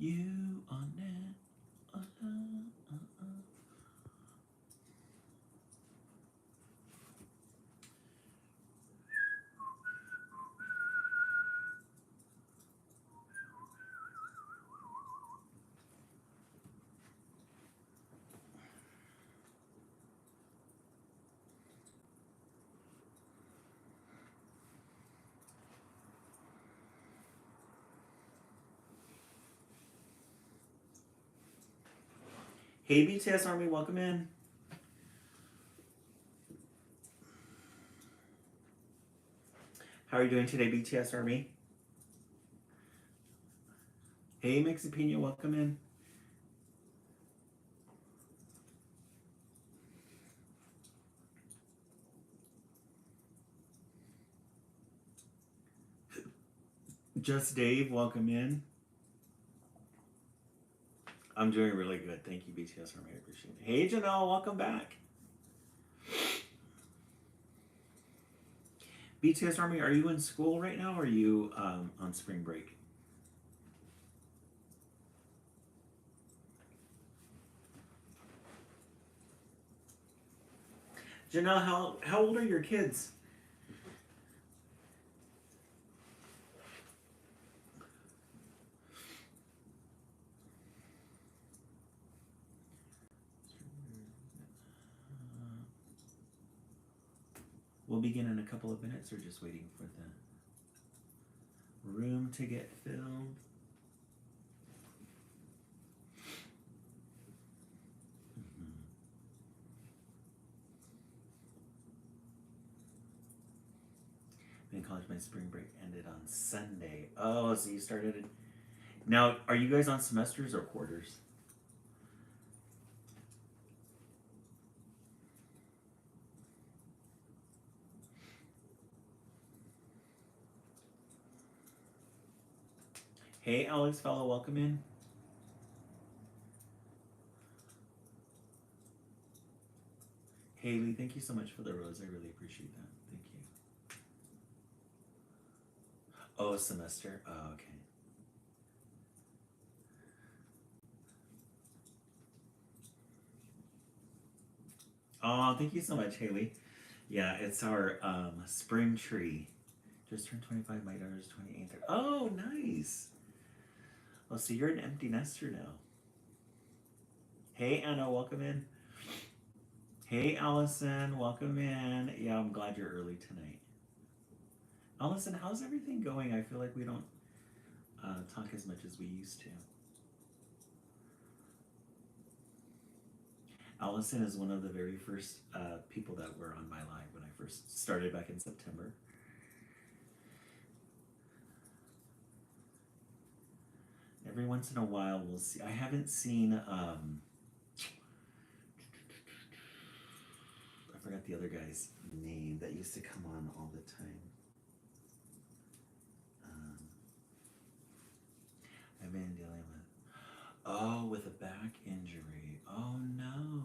You on it. Hey, BTS Army, welcome in. How are you doing today, BTS Army? Hey, Mexipino, welcome in. Just Dave, welcome in. I'm doing really good. Thank you, BTS Army. I appreciate it. Hey, Janelle, welcome back. BTS Army, are you in school right now or are you on spring break? Janelle, how old are your kids? We'll begin in a couple of minutes. We're just waiting for the room to get filled. In college, my spring break ended on Sunday. Oh, so you started it. Now, are you guys on semesters or quarters? Hey, Alex, fellow, welcome in. Haley, thank you so much for the rose. I really appreciate that. Thank you. Oh, semester. Oh, okay. Oh, thank you so much, Haley. Yeah, it's our spring tree. Just turned 25. My daughter's 28. Oh, nice. Oh, so you're an empty nester now. Hey, Anna, welcome in. Hey, Allison, welcome in. Yeah, I'm glad you're early tonight. Allison, how's everything going? I feel like we don't talk as much as we used to. Allison is one of the very first people that were on my live when I first started back in September. Every once in a while, we'll see. I haven't seen. I forgot the other guy's name that used to come on all the time. I've been dealing with. Oh, with a back injury. Oh no.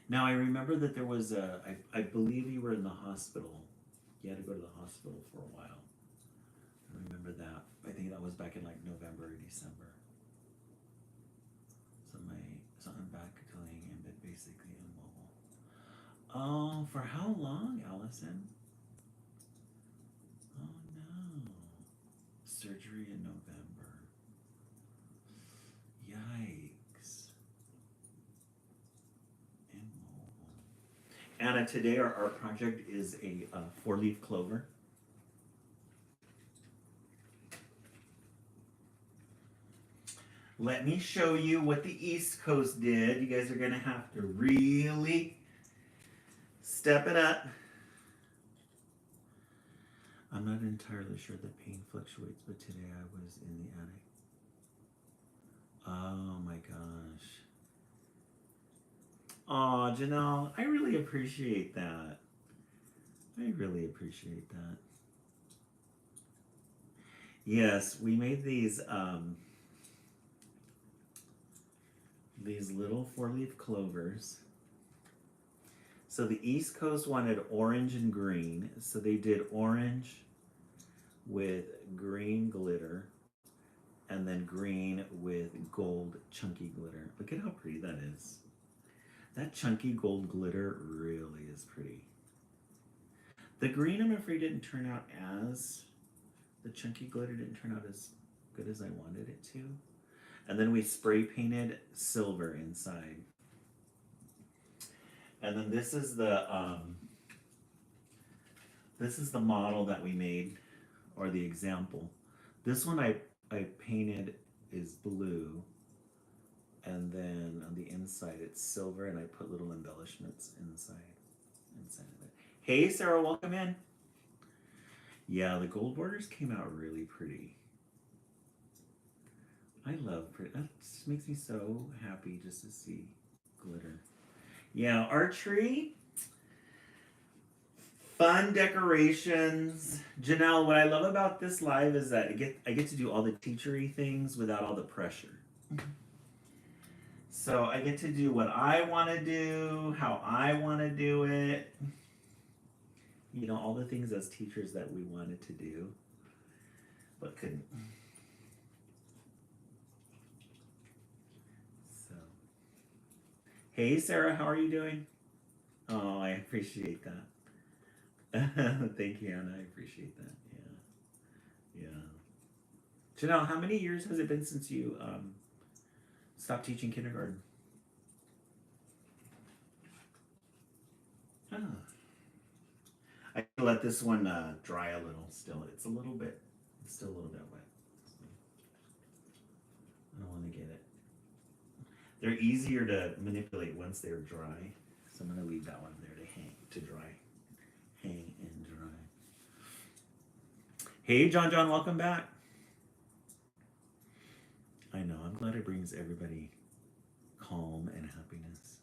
Now I remember that there was a. I believe you were in the hospital. You had to go to the hospital for a while. I remember that. I think that was back in like November or December. So I'm back laying in bed, basically immobile. Oh, for how long, Allison? Oh no. Surgery in November. Yikes. Immobile. Anna, today our art project is a four-leaf clover. Let me show you what the East Coast did. You guys are going to have to really step it up. I'm not entirely sure the pain fluctuates, but today I was in the attic. Oh my gosh. Aw, Janelle, I really appreciate that. I really appreciate that. Yes, we made these little four-leaf clovers. So the East Coast wanted orange and green, so they did orange with green glitter, and then green with gold chunky glitter. Look at how pretty that is. That chunky gold glitter really is pretty. The green, I'm afraid, didn't turn out as, the chunky glitter didn't turn out as good as I wanted it to. And then we spray painted silver inside. And then this is the model that we made, or the example. This one I painted is blue, and then on the inside it's silver, and I put little embellishments inside of it. Hey Sarah, welcome in. Yeah, the gold borders came out really pretty. I love pretty. That just makes me so happy just to see glitter. Yeah, archery, fun decorations. Janelle, what I love about this live is that I get to do all the teachery things without all the pressure. So I get to do what I want to do, how I want to do it. You know, all the things as teachers that we wanted to do, but couldn't. So, hey Sarah, how are you doing? Oh, I appreciate that. Thank you, Anna. I appreciate that. Yeah. Janelle, how many years has it been since you stopped teaching kindergarten? Oh. I can let this one dry a little still. It's still a little bit wet. So I don't want to get it. They're easier to manipulate once they're dry. So I'm going to leave that one there to dry. Hang and dry. Hey, John, welcome back. I know, I'm glad it brings everybody calm and happiness.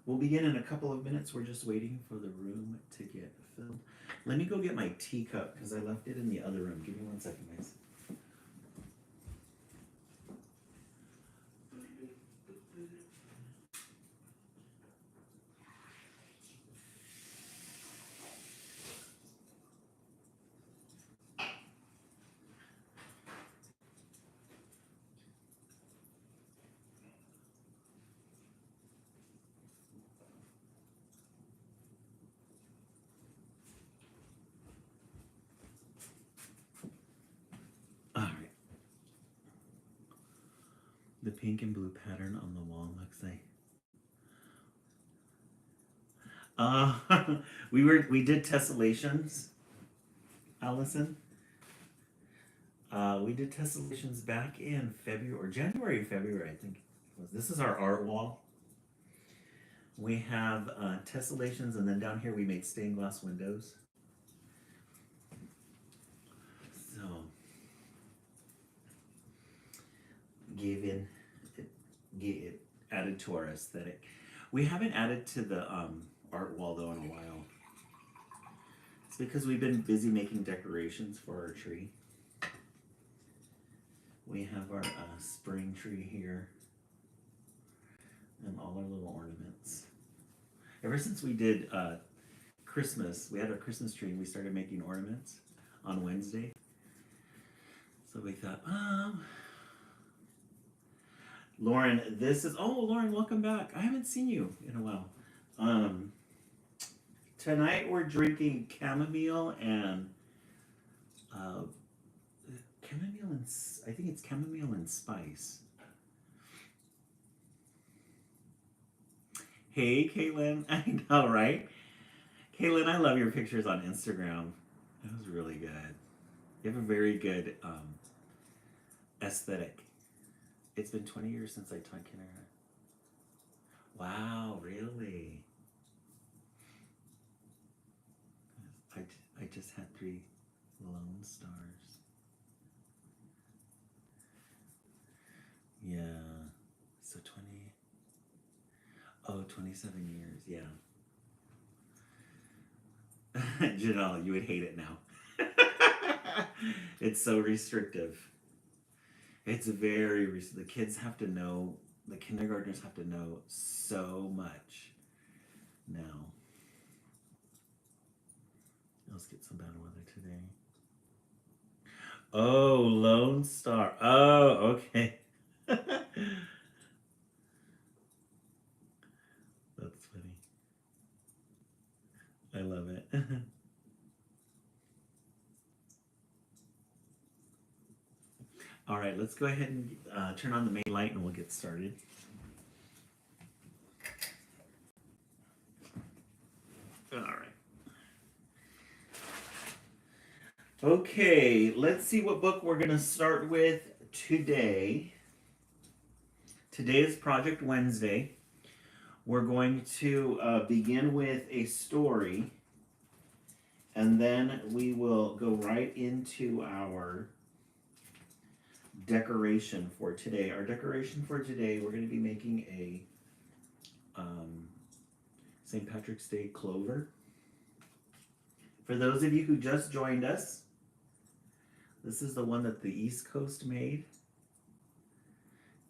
We'll begin in a couple of minutes. We're just waiting for the room to get filled. Let me go get my teacup because I left it in the other room. Give me 1 second, guys. The pink and blue pattern on the wall looks like we did tessellations, Allison. We did tessellations back in February, I think it was. This is our art wall. We have tessellations, and then down here we made stained glass windows. So it added to our aesthetic. We haven't added to the art wall though in a while. It's because we've been busy making decorations for our tree. We have our spring tree here and all our little ornaments. Ever since we did Christmas, we had our Christmas tree and we started making ornaments on Wednesday. So we thought, Lauren, Lauren, welcome back. I haven't seen you in a while. Tonight we're drinking chamomile and I think it's chamomile and spice. Hey, Caitlin. I know, right? Caitlin, I love your pictures on Instagram. It was really good. You have a very good aesthetic. It's been 20 years since I taught kindergarten. Wow, really? I just had 3 lone stars. Yeah. So 27 years, yeah. Janelle, you would hate it now. It's so restrictive. It's very the kids have to know the kindergartners have to know so much now. Let's get some bad weather today. Oh, Lone Star. Oh, okay. That's funny. I love it. All right, let's go ahead and turn on the main light and we'll get started. All right. Okay, let's see what book we're going to start with today. Today is Project Wednesday. We're going to begin with a story, and then we will go right into our decoration for today. Our decoration for today, we're going to be making a St. Patrick's Day clover. For those of you who just joined us, this is the one that the East Coast made.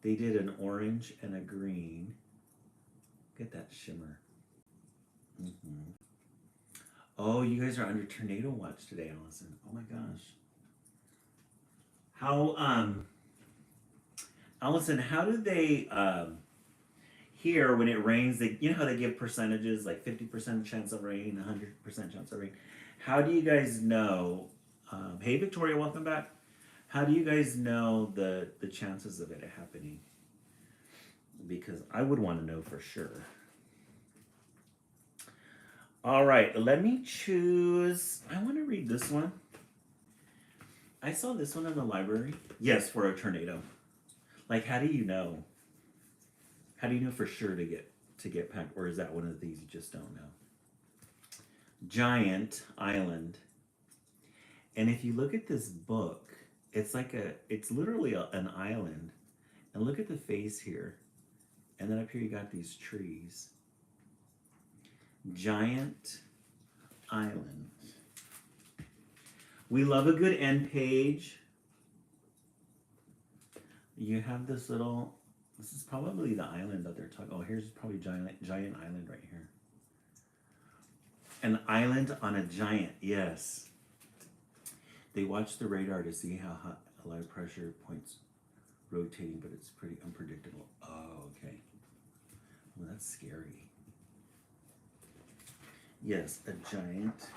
They did an orange and a green. Get that shimmer. Mm-hmm. Oh, you guys are under tornado watch today, Allison. Oh my gosh. How, Allison, how do they, here when it rains, you know how they give percentages, like 50% chance of rain, 100% chance of rain. How do you guys know, hey Victoria, welcome back. How do you guys know the chances of it happening? Because I would want to know for sure. All right, let me choose. I want to read this one. I saw this one in the library. Yes, for a tornado. Like, how do you know? How do you know for sure to get packed, or is that one of the things you just don't know? Giant Island. And if you look at this book, it's literally an island. And look at the face here. And then up here you got these trees. Giant Island. We love a good end page. You have this is probably the island that they're talking. Oh, here's probably giant island right here. An island on a giant, yes. They watch the radar to see how hot a low pressure point's rotating, but it's pretty unpredictable. Oh, okay. Well, that's scary. Yes, a giant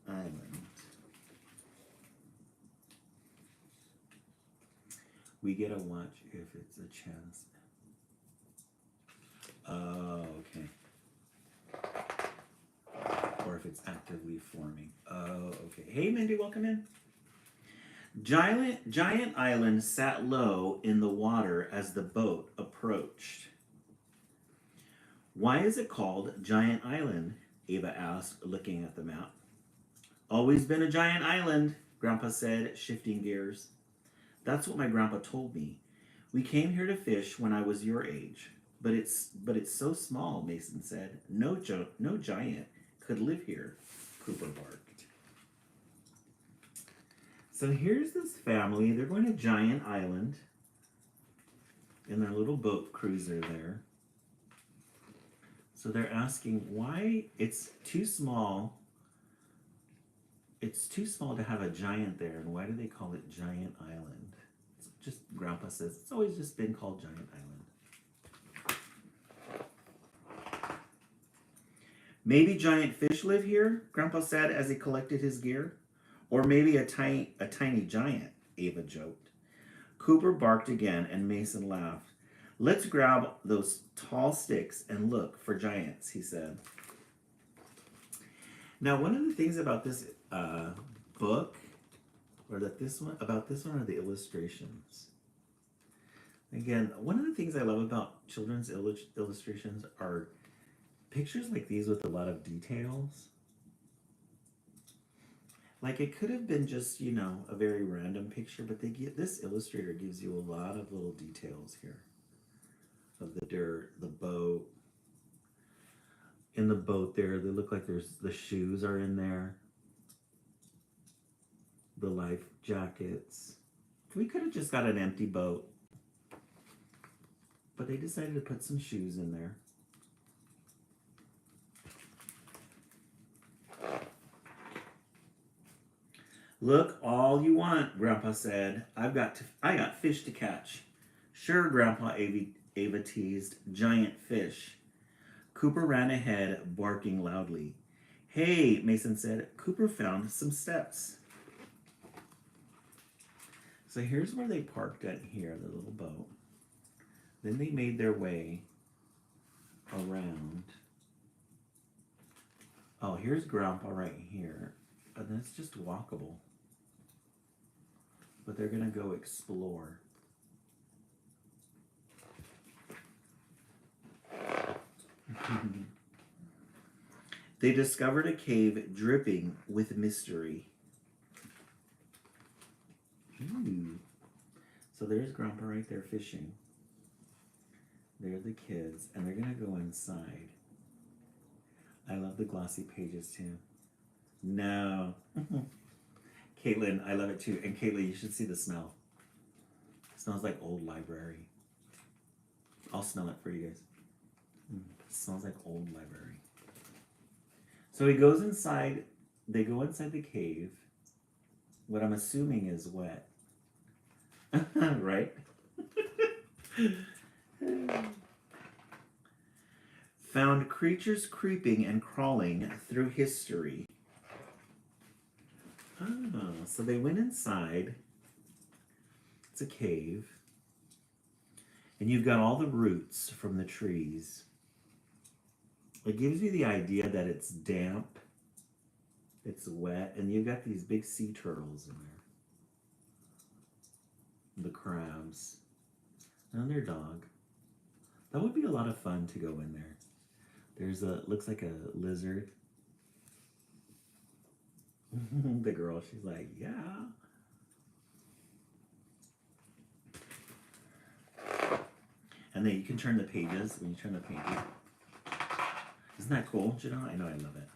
island. We get to watch if it's a chance. Oh, okay. Or if it's actively forming. Oh, okay. Hey, Mindy, welcome in. Giant Island sat low in the water as the boat approached. Why is it called Giant Island? Ava asked, looking at the map. Always been a giant island, Grandpa said, shifting gears. That's what my grandpa told me. We came here to fish when I was your age. But it's so small, Mason said. No giant could live here, Cooper barked. So here's this family. They're going to Giant Island in their little boat cruiser there. So they're asking why it's too small. It's too small to have a giant there, and why do they call it Giant Island? It's just Grandpa says it's always just been called Giant Island. Maybe giant fish live here, Grandpa said as he collected his gear. Or maybe a tiny giant, Ava joked. Cooper barked again, and Mason laughed. Let's grab those tall sticks and look for giants, he said. Now, one of the things about this book, or that this one are the illustrations. Again, one of the things I love about children's illustrations are pictures like these with a lot of details. Like it could have been just, a very random picture, but this illustrator gives you a lot of little details here. Of the dirt, the boat. In the boat there, they look like the shoes are in there. The life jackets. We could have just got an empty boat. But they decided to put some shoes in there. Look all you want, Grandpa said. I got fish to catch. Sure, Grandpa, Ava teased. Giant fish. Cooper ran ahead, barking loudly. Hey, Mason said. Cooper found some steps. So here's where they parked at here, the little boat. Then they made their way around. Oh, here's Grandpa right here. And that's just walkable. But they're going to go explore. They discovered a cave dripping with mystery. Ooh. So there's Grandpa right there fishing. They're the kids, and they're going to go inside. I love the glossy pages too. No. Caitlin, I love it too. And Caitlin, you should see the smell. It smells like old library. I'll smell it for you guys. It smells like old library. So he goes inside. They go inside the cave. What I'm assuming is wet. Right? Found creatures creeping and crawling through history. Oh, so they went inside. It's a cave. And you've got all the roots from the trees. It gives you the idea that it's damp, it's wet, and you've got these big sea turtles in there. The crabs. And their dog. That would be a lot of fun to go in there. Looks like a lizard. The girl, she's like, yeah. And then you can turn the pages when you turn the pages. Isn't that cool, Janelle? I know, I love it.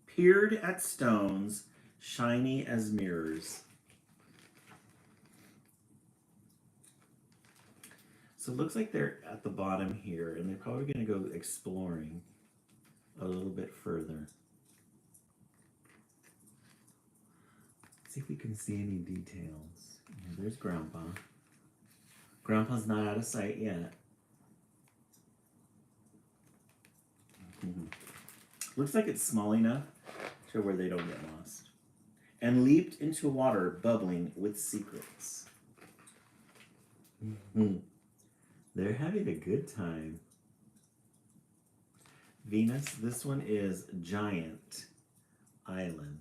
Peered at stones, shiny as mirrors. So it looks like they're at the bottom here, and they're probably going to go exploring a little bit further. See if we can see any details. There's Grandpa. Grandpa's not out of sight yet. Looks like it's small enough to where they don't get lost. And leaped into water bubbling with secrets. They're having a good time. Venus, this one is Giant Island.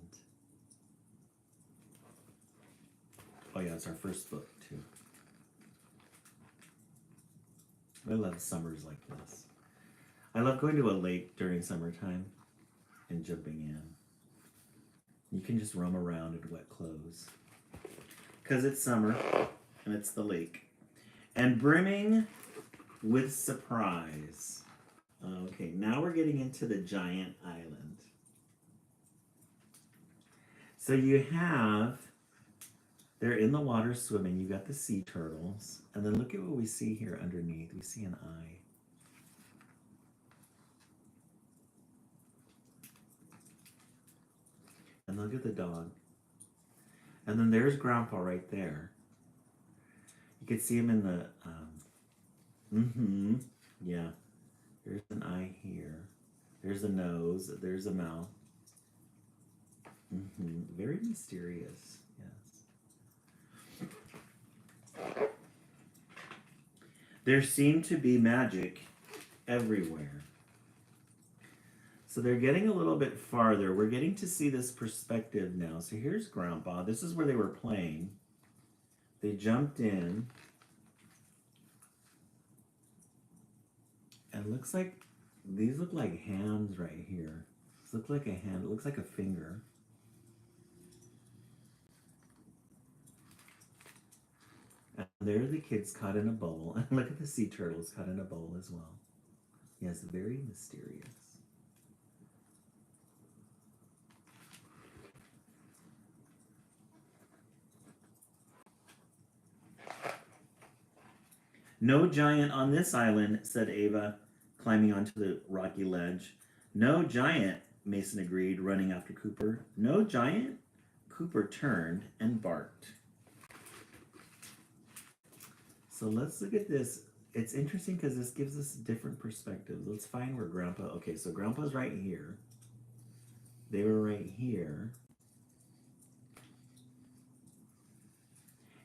Oh yeah, it's our first book too. I love summers like this. I love going to a lake during summertime and jumping in. You can just roam around in wet clothes. Because it's summer and it's the lake. And brimming with surprise. Okay, now we're getting into the giant island. So you have, they're in the water swimming. You got the sea turtles. And then look at what we see here underneath. We see an eye. And look at the dog. And then there's Grandpa right there. You can see him in the, yeah. There's an eye here. There's a nose. There's a mouth. Very mysterious, yes. There seemed to be magic everywhere. So they're getting a little bit farther. We're getting to see this perspective now. So here's Grandpa. This is where they were playing. They jumped in. And it looks like, these look like hands right here. This looks like a hand. It looks like a finger. And there are the kids caught in a bowl. And look at the sea turtles caught in a bowl as well. Yes, very mysterious. No giant on this island, said Ava, climbing onto the rocky ledge. No giant, Mason agreed, running after Cooper. No giant? Cooper turned and barked. So let's look at this. It's interesting because this gives us different perspectives. Let's find where Grandpa... Okay, so Grandpa's right here. They were right here.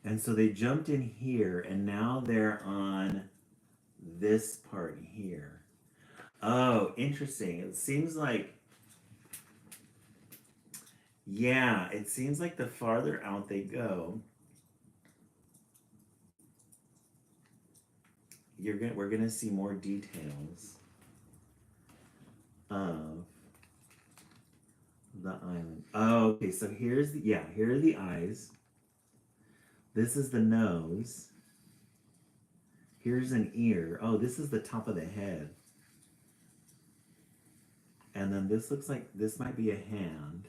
And so they jumped in here, and now they're on this part here. Oh, interesting. It seems like... Yeah, it seems like the farther out they go, we're gonna see more details of the island. Oh, okay, so here are the eyes. This is the nose. Here's an ear. Oh, this is the top of the head. And then this looks like this might be a hand.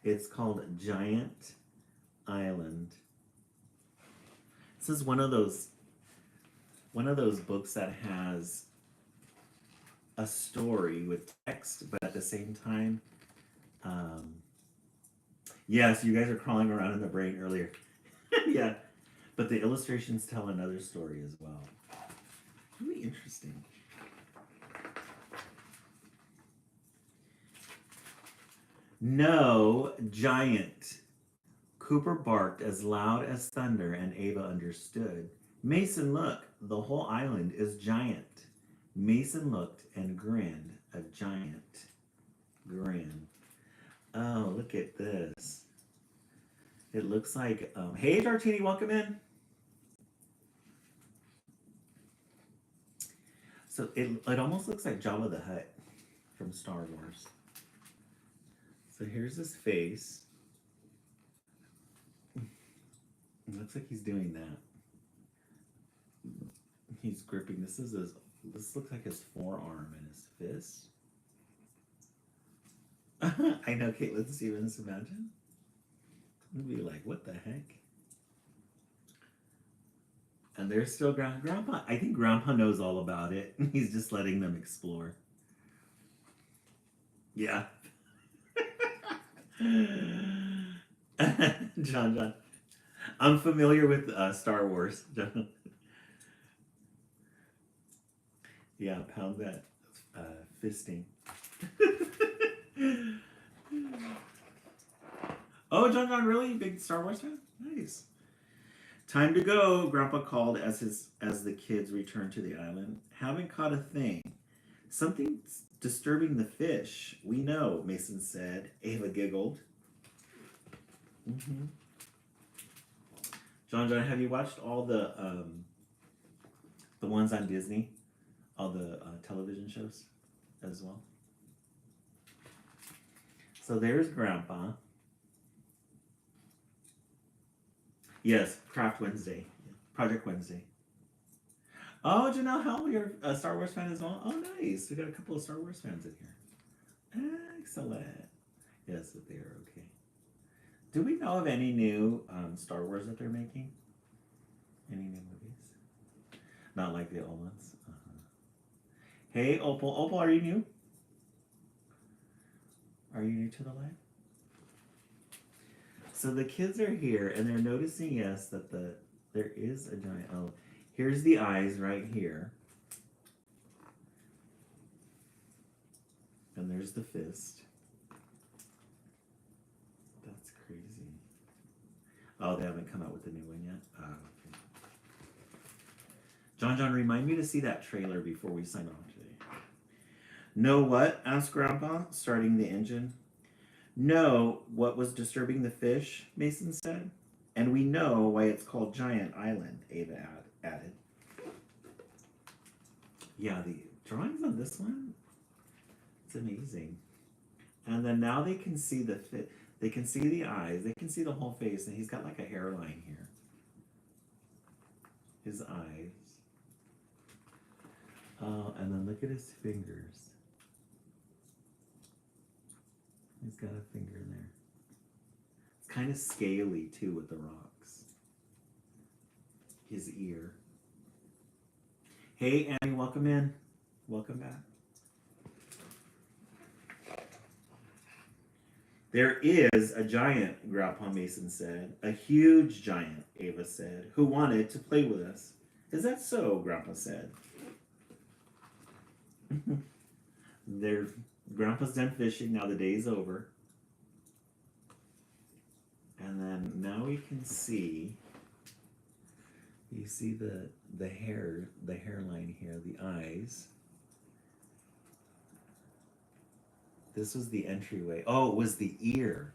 It's called Giant Island. This is one of those books that has a story with text, but at the same time, yes, you guys are crawling around in the brain earlier. Yeah, but the illustrations tell another story as well. Really interesting. No giant. Cooper barked as loud as thunder, and Ava understood. Mason, look, the whole island is giant. Mason looked and grinned, a giant grin. Oh, look at this. It looks like, hey, Dartini, welcome in. So it almost looks like Jabba the Hutt from Star Wars. So here's his face. It looks like he's doing that. He's gripping. This looks like his forearm and his fist. I know, Kate. Let's see. Let's imagine. We'd be like, what the heck? And there's still Grandpa. I think Grandpa knows all about it. He's just letting them explore. Yeah. John. I'm familiar with Star Wars. Yeah, pound that fisting. Oh, John, really big Star Wars fan? Nice. Time to go, Grandpa called as the kids returned to the island. Haven't caught a thing. Something's disturbing the fish. We know, Mason said. Ava giggled. Mm-hmm. John, have you watched all the ones on Disney? All the television shows as well? So there's Grandpa. Yes, Craft Wednesday. Project Wednesday. Oh, Janelle Howell, you're a Star Wars fan as well? Oh, nice. We got a couple of Star Wars fans in here. Excellent. Yes, that they are okay. Do we know of any new Star Wars that they're making? Any new movies? Not like the old ones? Hey, Opal. Opal, are you new? Are you new to the live? So the kids are here, and they're noticing, yes, that there is a giant... Oh, here's the eyes right here. And there's the fist. That's crazy. Oh, they haven't come out with a new one yet? Oh, okay. John, remind me to see that trailer before we sign off today. Know what? Asked Grandpa, starting the engine. Know what was disturbing the fish, Mason said. And we know why it's called Giant Island, Ava added. Yeah, the drawings on this one, it's amazing. And then now they can see they can see the eyes, they can see the whole face, and he's got like a hairline here. His eyes. Oh, and then look at his fingers. He's got a finger in there. It's kind of scaly too with the rocks. his ear. Hey, Annie, welcome in. Welcome back. There is a giant, Grandpa Mason said. A huge giant, Ava said, who wanted to play with us. Is that so? Grandpa said. Grandpa's done fishing. Now the day's over. And then now we can see, you see the hairline here, the eyes. This was the entryway. Oh, it was the ear.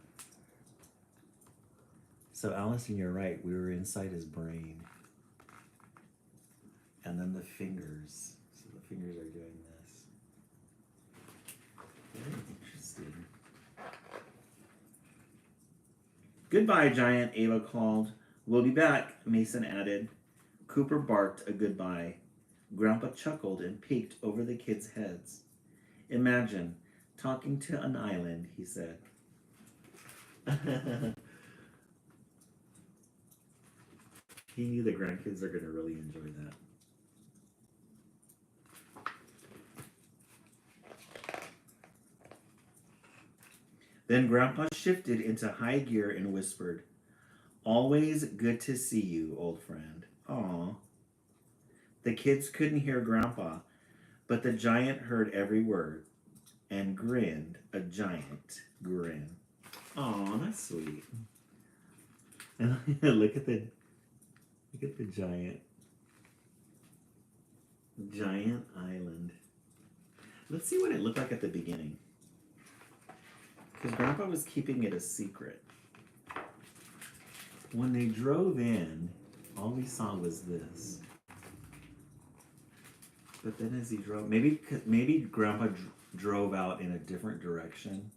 So Allison, you're right. We were inside his brain. And then the fingers. So the fingers are doing this. Very interesting. Goodbye, Giant, Ava called. We'll be back, Mason added. Cooper barked a goodbye. Grandpa chuckled and peeked over the kids' heads. Imagine talking to an island, he said. He knew the grandkids are going to really enjoy that. Then Grandpa shifted into high gear and whispered, "Always good to see you, old friend." Aw. The kids couldn't hear Grandpa, but the giant heard every word and grinned a giant grin. Aw, that's sweet. And look at the giant island. Let's see what it looked like at the beginning. Because Grandpa was keeping it a secret. When they drove in, all we saw was this. But then as he drove, maybe Grandpa drove out in a different direction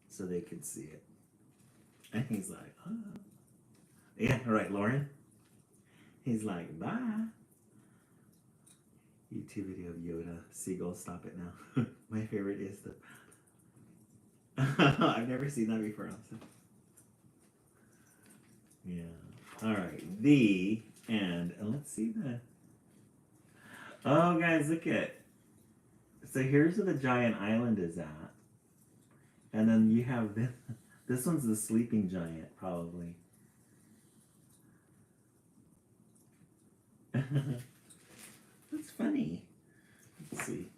so they could see it. And he's like, oh. Yeah, right, Lauren? He's like, bye. YouTube video of Yoda. Seagull, stop it now. My favorite is the... I've never seen that before, also. Yeah. All right. The end. And let's see the... Oh, guys, look at... So here's where the giant island is at. And then you have this. This one's the sleeping giant, probably. That's funny. Let's see.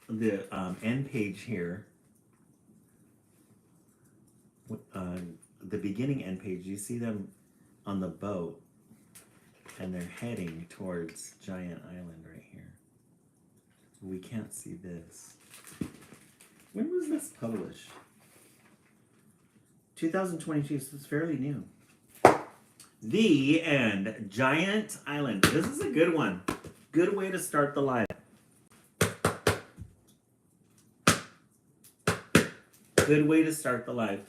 The end page here, the beginning end page, you see them on the boat and they're heading towards Giant Island right here. We can't see this. When was this published? 2022, so it's fairly new. The end. Giant Island. This is a good one. Good way to start the live. Good way to start the live.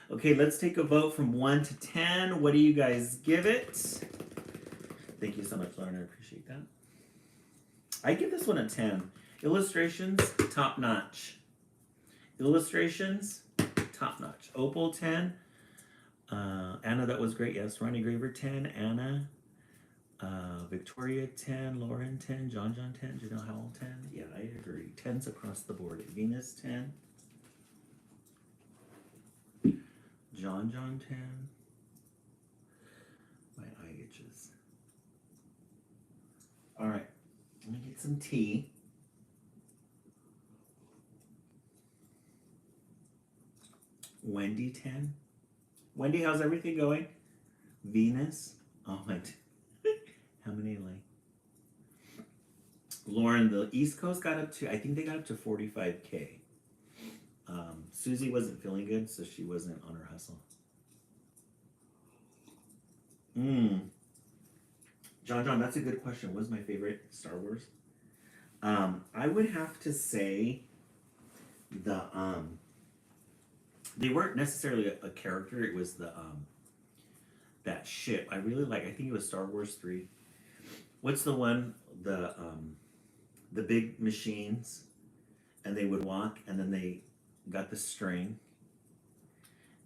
Okay, let's take a vote from 1 to 10. What do you guys give it? Thank you so much, Lauren. I appreciate that. I give this one a 10. Illustrations, top notch. Illustrations, top notch. Opal, 10. Anna, that was great. Yes. Ronnie Graver, 10. Anna. Victoria, 10. Lauren, 10. John, 10. Janelle Howell, 10. Yeah, I agree. 10s across the board. Venus, 10. John, 10. My eye itches. All right, let me get some tea. Wendy, 10. Wendy, how's everything going? Venus, oh my, how many like? Lauren, the East Coast got up to, I think they got up to 45K. Susie wasn't feeling good, so she wasn't on her hustle. John, that's a good question. What was my favorite Star Wars? I would have to say the they weren't necessarily a character. It was the that ship. I really like. I think it was Star Wars 3. What's the one? The big machines. and they would walk, and then they got the string,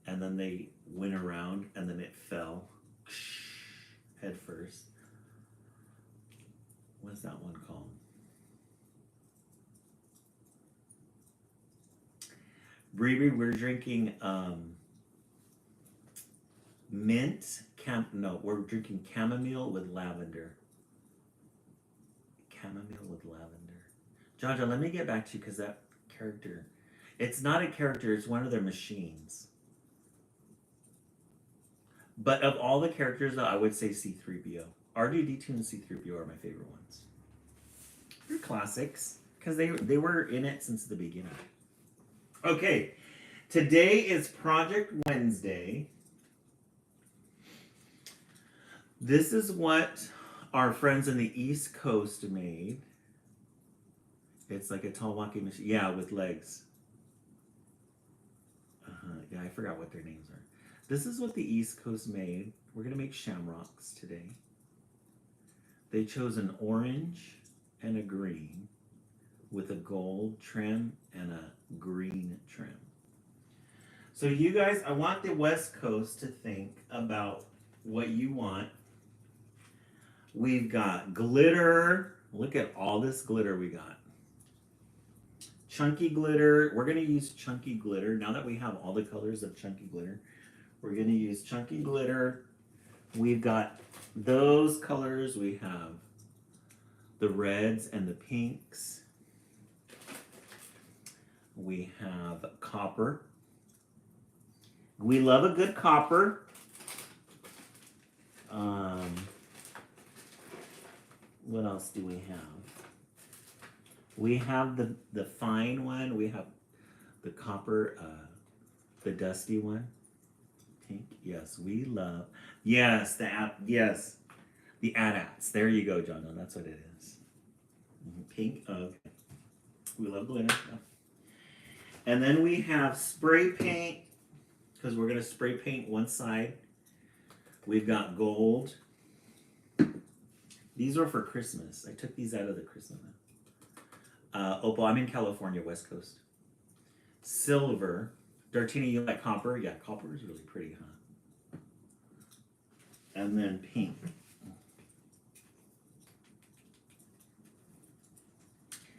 and then they went around, and then it fell head first. What's that one called? Bree, we're drinking mint we're drinking chamomile with lavender. Chamomile with lavender. Jaja, let me get back to you because that character, it's not a character, it's one of their machines. But of all the characters, though, I would say C3PO. R2D2 and C3PO are my favorite ones. They're classics because they were in it since the beginning. Okay, today is Project Wednesday. This is what our friends in the East Coast made. It's like a tall walking machine. Yeah, with legs. Yeah, I forgot what their names are. This is what the East Coast made. We're going to make shamrocks today. They chose an orange and a green with a gold trim and a green trim. So you guys, I want the West Coast to think about what you want. We've got glitter. Look at all this glitter we got. Chunky glitter. We're going to use chunky glitter. Now that we have all the colors of chunky glitter, we're going to use chunky glitter. We've got those colors. We have the reds and the pinks. We have copper. We love a good copper. What else do we have? We have the fine one. We have the copper, the dusty one. Pink. Yes, we love. Yes, the AT-ATs. There you go, John. That's what it is. Pink. Okay. We love glitter. Yeah. And then we have spray paint because we're going to spray paint one side. We've got gold. These are for Christmas. I took these out of the Christmas. Opal, I'm in California, West Coast. Silver. Dartina, you like copper? Yeah, copper is really pretty, huh? And then pink.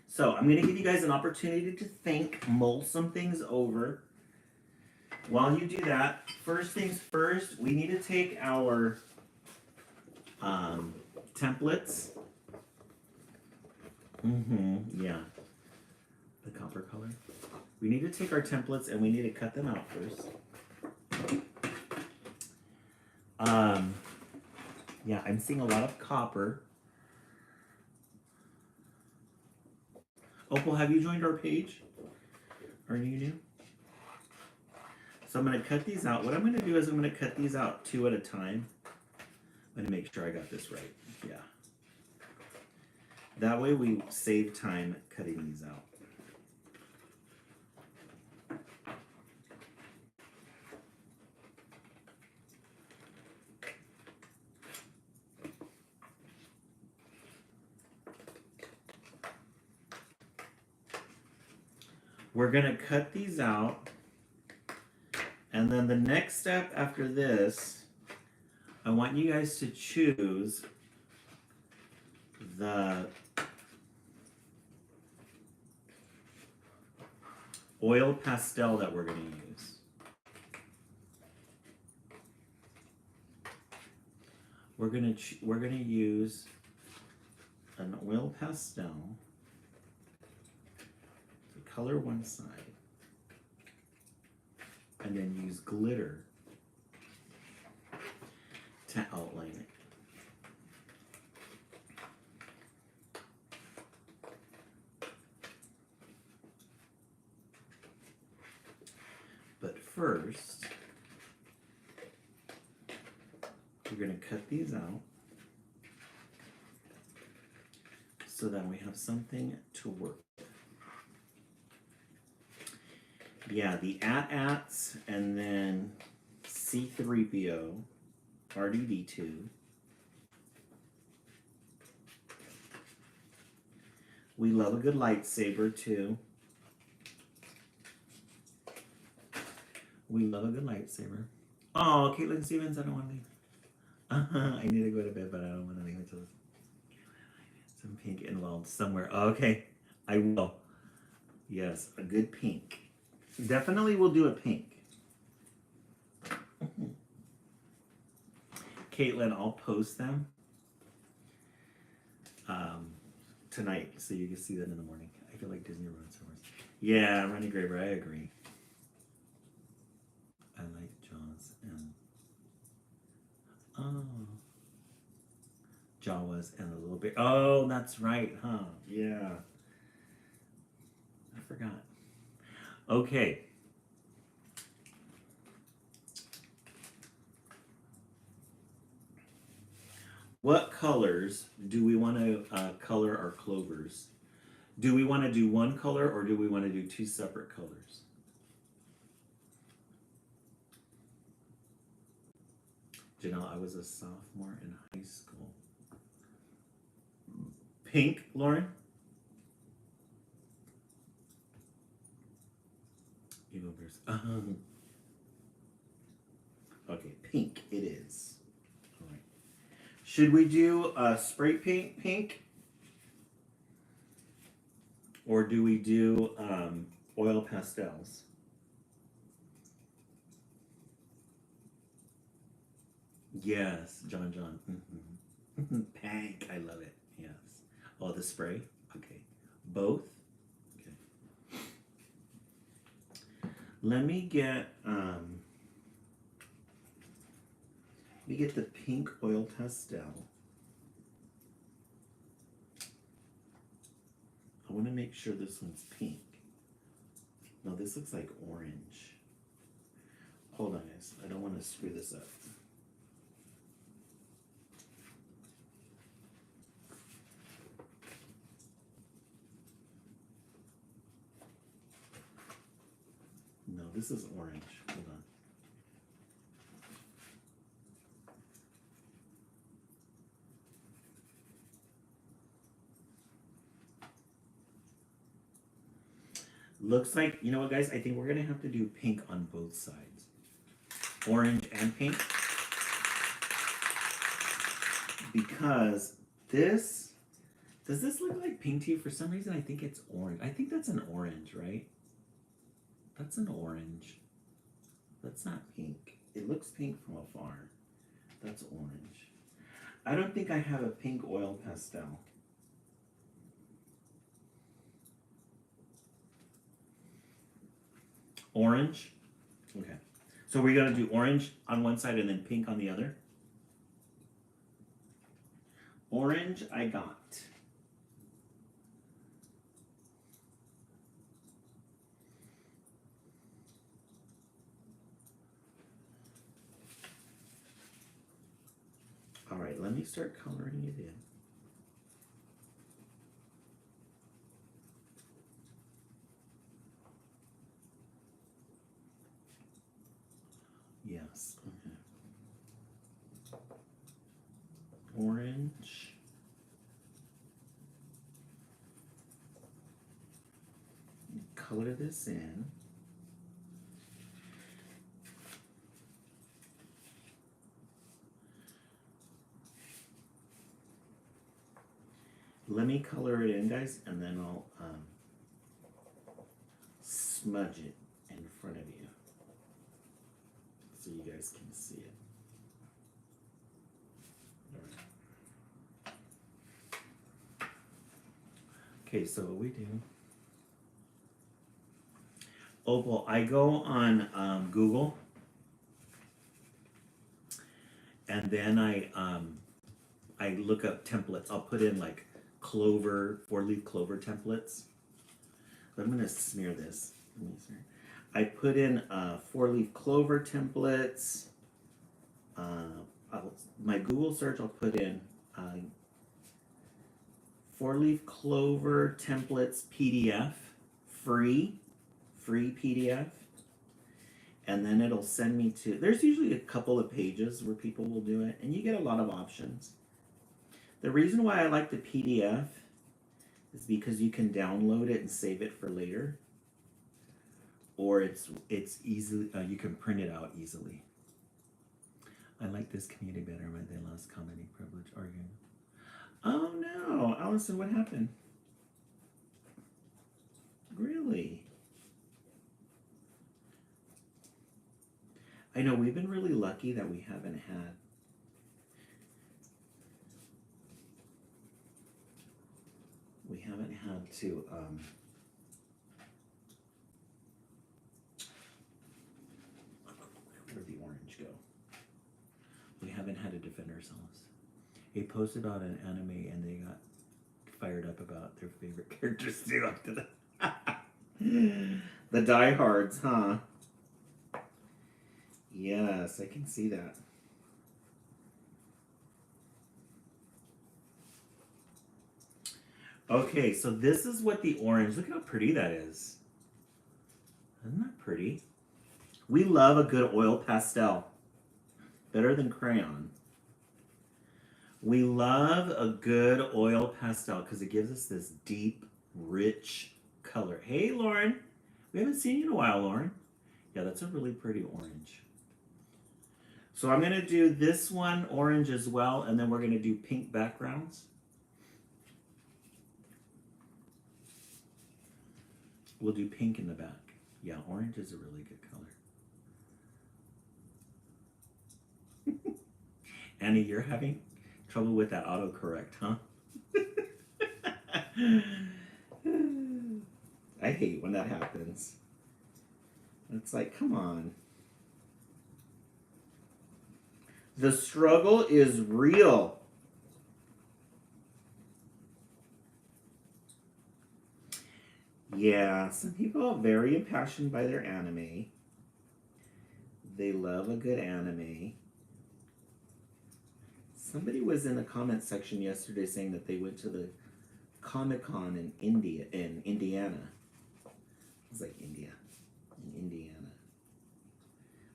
So I'm going to give you guys an opportunity to think, mull some things over. While you do that, first things first, we need to take our templates. Yeah. The copper color. We need to take our templates and we need to cut them out first. Yeah, I'm seeing a lot of copper. Opal, have you joined our page? Are you new? So I'm going to cut these out. What I'm going to do is I'm going to cut these out 2 at a time. I'm going to make sure I got this right. Yeah. That way we save time cutting these out. We're going to cut these out. And then the next step after this, I want you guys to choose the oil pastel that we're going to use. We're going to use an oil pastel to color one side, and then use glitter to outline it. But first, we're going to cut these out so that we have something to work with. Yeah, the AT-ATs and then C3PO, R2D2. We love a good lightsaber too. We love a good lightsaber. Oh, Caitlin Stevens, I don't want to leave. I need to go to bed, but I don't want to leave until some pink involved somewhere. Okay, I will. Yes, a good pink. Definitely will do a pink. Caitlin, I'll post them tonight so you can see them in the morning. I feel like Disney ruined so much. Yeah, Ronnie Graber, I agree. I like Jaws and Jawas and the little bit. Oh, that's right, huh? Yeah, I forgot. Okay. What colors do we want to color our clovers? Do we want to do one color or do we want to do two separate colors? Janelle, I was a sophomore in high school. Pink, Lauren? Evil Bears. Okay, pink it is. All right. Should we do spray paint pink? Or do we do oil pastels? Yes, John. Mm-hmm. Pink, I love it. Yes. Oh, the spray? Okay. Both? Okay. Let me get the pink oil pastel. I want to make sure this one's pink. No, this looks like orange. Hold on, guys. I don't want to screw this up. No, this is orange. Hold on. Looks like, you know what, guys? I think we're going to have to do pink on both sides. Orange and pink. Because this, does this look like pink to you? For some reason, I think it's orange. I think that's an orange, right? That's an orange. That's not pink. It looks pink from afar. That's orange. I don't think I have a pink oil pastel. Orange? Okay. So we're going to do orange on one side and then pink on the other? Orange I got. All right, let me start coloring it in. Yes, okay. Orange. Color this in. Let me color it in, guys, and then I'll smudge it in front of you so you guys can see it. Okay, so what we do. Opal, I go on Google, and then I look up templates. I'll put in like clover, 4-leaf clover templates. I'm gonna smear this. I put in 4-leaf clover templates. My Google search, I'll put in 4-leaf clover templates PDF, free PDF. And then it'll send me to, there's usually a couple of pages where people will do it, and you get a lot of options. The reason why I like the PDF is because you can download it and save it for later. or it's easily you can print it out easily. I like this community better when they lost comedy privilege arguing. Oh no, Allison, what happened? Really? I know we've been really lucky that we haven't had to where'd the orange go? We haven't had to defend ourselves. They posted on an anime and they got fired up about their favorite characters too after that. The diehards, huh? Yes, I can see that. Okay, so this is what the orange, look how pretty that is. Isn't that pretty? We love a good oil pastel. Better than crayon. We love a good oil pastel because it gives us this deep, rich color. Hey, Lauren. We haven't seen you in a while, Lauren. Yeah, that's a really pretty orange. So I'm going to do this one orange as well, and then we're going to do pink backgrounds. We'll do pink in the back. Yeah, orange is a really good color. Annie, you're having trouble with that autocorrect, huh? I hate when that happens. It's like, come on. The struggle is real. Yeah, some people are very impassioned by their anime. They love a good anime. Somebody was in the comment section yesterday saying that they went to the Comic-Con in Indiana. It's like India. In Indiana.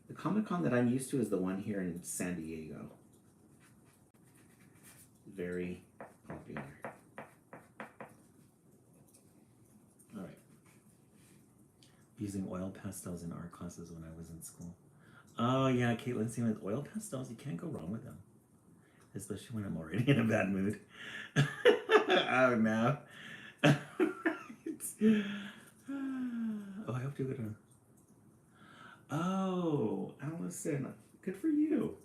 The Comic-Con that I'm used to is the one here in San Diego. Very popular. All right. Using oil pastels in art classes when I was in school. Oh yeah, Caitlin's saying with oil pastels, you can't go wrong with them. Especially when I'm already in a bad mood. Oh no. Right. Oh, I hope you're gonna. Oh, Allison, good for you.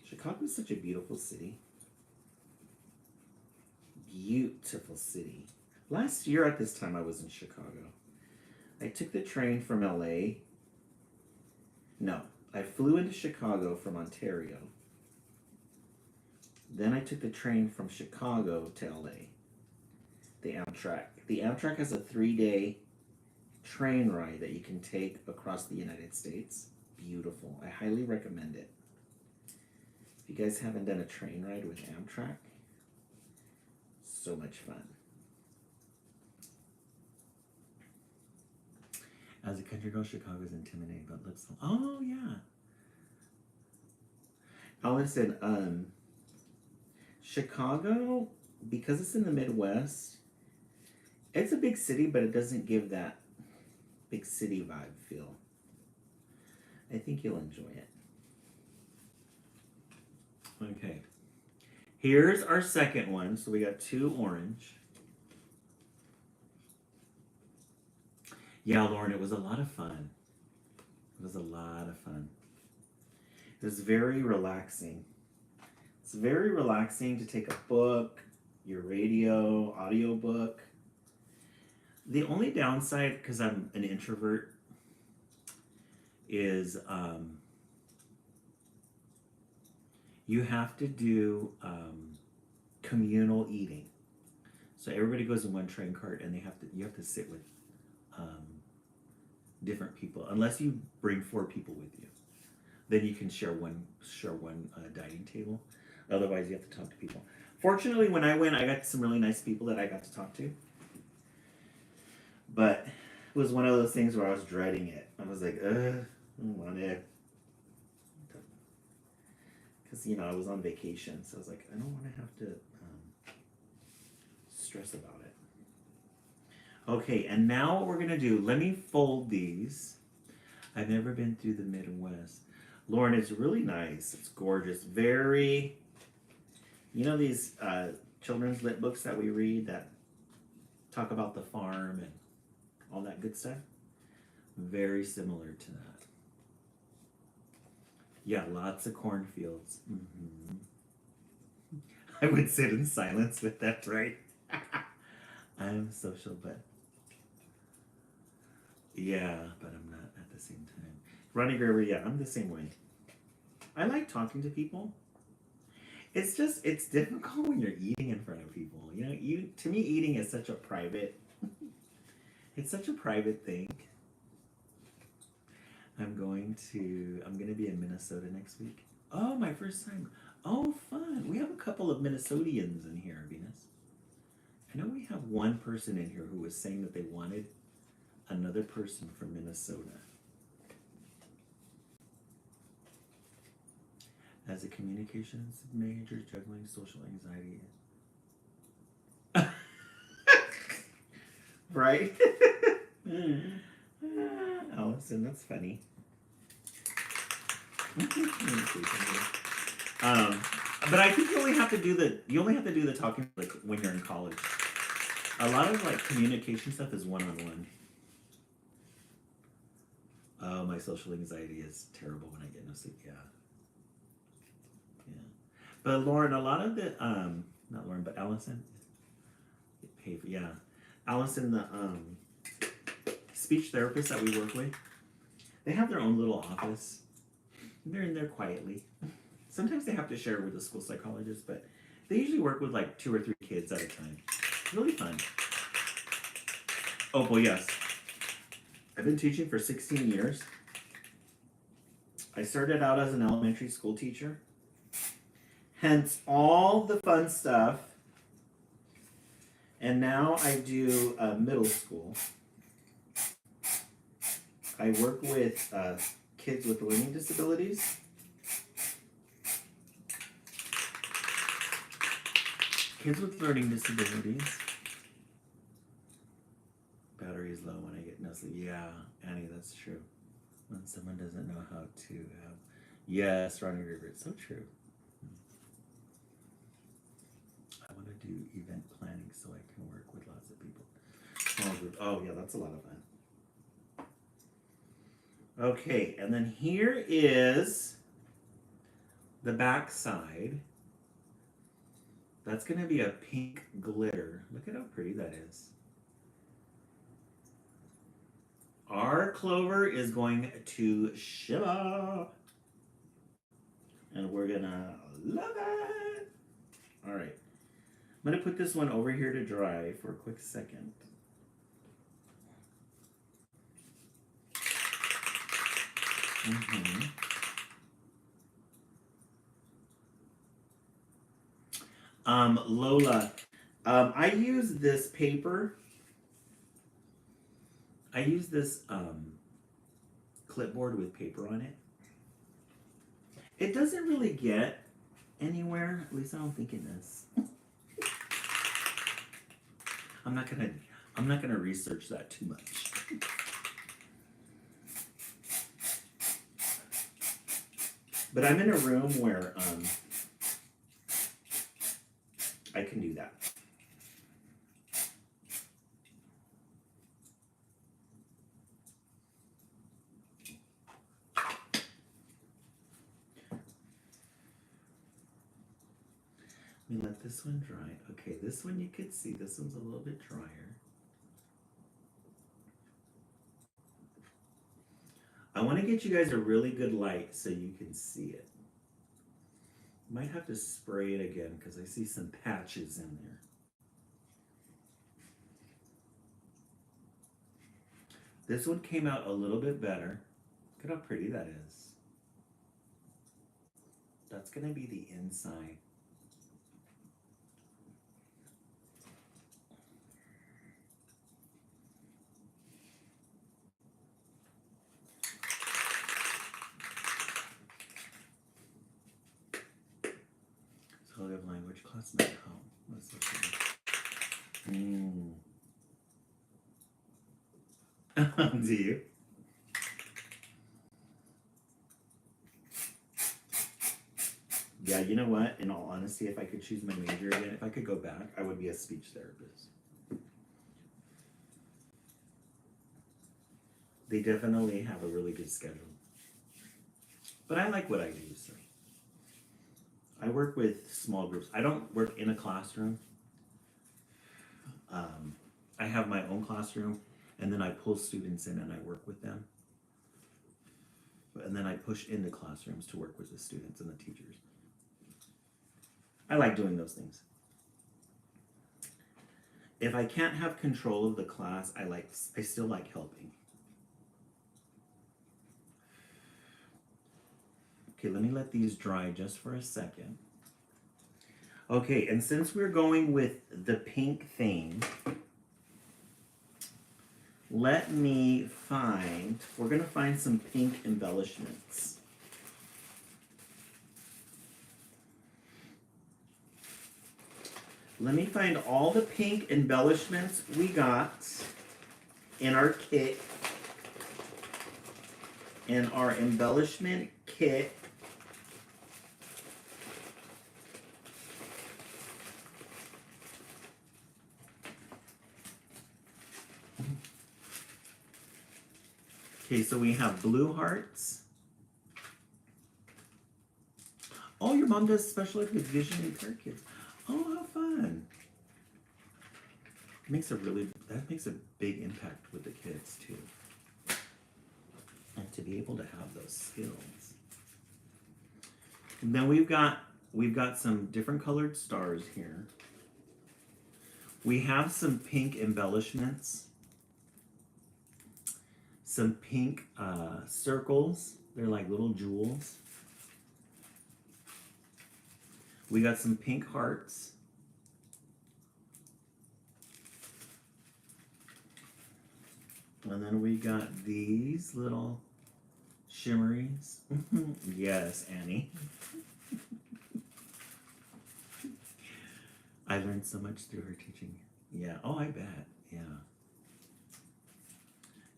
Chicago's such a beautiful city. Beautiful city. Last year at this time I was in Chicago. I took the train from LA. No, I flew into Chicago from Ontario. Then I took the train from Chicago to LA. The Amtrak. The Amtrak has a 3-day train ride that you can take across the United States. Beautiful. I highly recommend it. If you guys haven't done a train ride with Amtrak, so much fun. As a country girl, Chicago's intimidating, but let's. Oh yeah. Allison, Chicago, because it's in the Midwest, it's a big city, but it doesn't give that big city vibe feel. I think you'll enjoy it. Okay. Here's our second one. So we got 2 orange. Yeah, Lauren, it was a lot of fun. It was a lot of fun. It was very relaxing. It's very relaxing to take a book, your radio, audiobook. The only downside, because I'm an introvert, is you have to do communal eating. So everybody goes in one train cart, and you have to sit with different people, unless you bring 4 people with you. Then you can share one dining table. Otherwise, you have to talk to people. Fortunately, when I went, I got some really nice people that I got to talk to. But it was one of those things where I was dreading it. I was like, I don't want it. Because, I was on vacation. So I was like, I don't want to have to stress about it. Okay, and now what we're going to do, let me fold these. I've never been through the Midwest. Lauren, it's really nice. It's gorgeous. Very, you know these children's lit books that we read that talk about the farm and all that good stuff? Very similar to that. Yeah, lots of cornfields. Mm-hmm. I would sit in silence with that, right? I'm social, but yeah, but I'm not at the same time. Ronnie Gerber, yeah, I'm the same way. I like talking to people. It's just, it's difficult when you're eating in front of people. You know, to me, eating is such a private, it's such a private thing. I'm going to be in Minnesota next week. Oh, my first time. Oh, fun. We have a couple of Minnesotians in here, Venus. I know we have one person in here who was saying that they wanted another person from Minnesota. As a communications major, juggling social anxiety. Right? Allison, that's funny. But I think you only have to do the talking like when you're in college. A lot of like communication stuff is one-on-one. Oh, my social anxiety is terrible when I get no sleep. Yeah. But Lauren, a lot of the not Lauren, but Allison, Allison, the speech therapists that we work with, they have their own little office. They're in there quietly. Sometimes they have to share with the school psychologist, but they usually work with like 2 or 3 kids at a time. It's really fun. Oh, well, yes. I've been teaching for 16 years. I started out as an elementary school teacher. Hence all the fun stuff. And now I do middle school. I work with kids with learning disabilities. Kids with learning disabilities. Battery is low when I get no sleep. Yeah, Annie, that's true. When someone doesn't know how to have... Yes, Ronnie River, it's so true. I want to do event planning so I can work with lots of people. Small group. Oh, yeah, that's a lot of fun. Okay, and then here is the back side. That's going to be a pink glitter. Look at how pretty that is. Our Clover is going to shimmer. And we're going to love it. All right. I'm going to put this one over here to dry for a quick second. Mm-hmm. Lola, I use this paper. I use this clipboard with paper on it. It doesn't really get anywhere. At least I don't think it does. I'm not gonna research that too much. But I'm in a room where I can do that. Let me let this one dry. Okay, this one you could see. This one's a little bit drier. I want to get you guys a really good light so you can see it. Might have to spray it again because I see some patches in there. This one came out a little bit better. Look at how pretty that is. That's going to be the inside. Of language class at home. Let's look at it. Do you? Yeah, you know what? In all honesty, if I could choose my major again, if I could go back, I would be a speech therapist. They definitely have a really good schedule. But I like what I do, so. I work with small groups. I don't work in a classroom. I have my own classroom, and then I pull students in and I work with them. And then I push into classrooms to work with the students and the teachers. I like doing those things. If I can't have control of the class, I still like helping. Okay, let me let these dry just for a second. Okay, and since we're going with the pink theme, we're gonna find some pink embellishments. Let me find all the pink embellishments we got in our kit. In our embellishment kit. Okay, so we have blue hearts. Oh, your mom does special ed with vision impaired kids. Oh, how fun. That makes a big impact with the kids too. And to be able to have those skills. And then we've got some different colored stars here. We have some pink embellishments. Some pink circles. They're like little jewels. We got some pink hearts. And then we got these little shimmeries. Yes, Annie. I learned so much through her teaching. Yeah, oh, I bet. Yeah.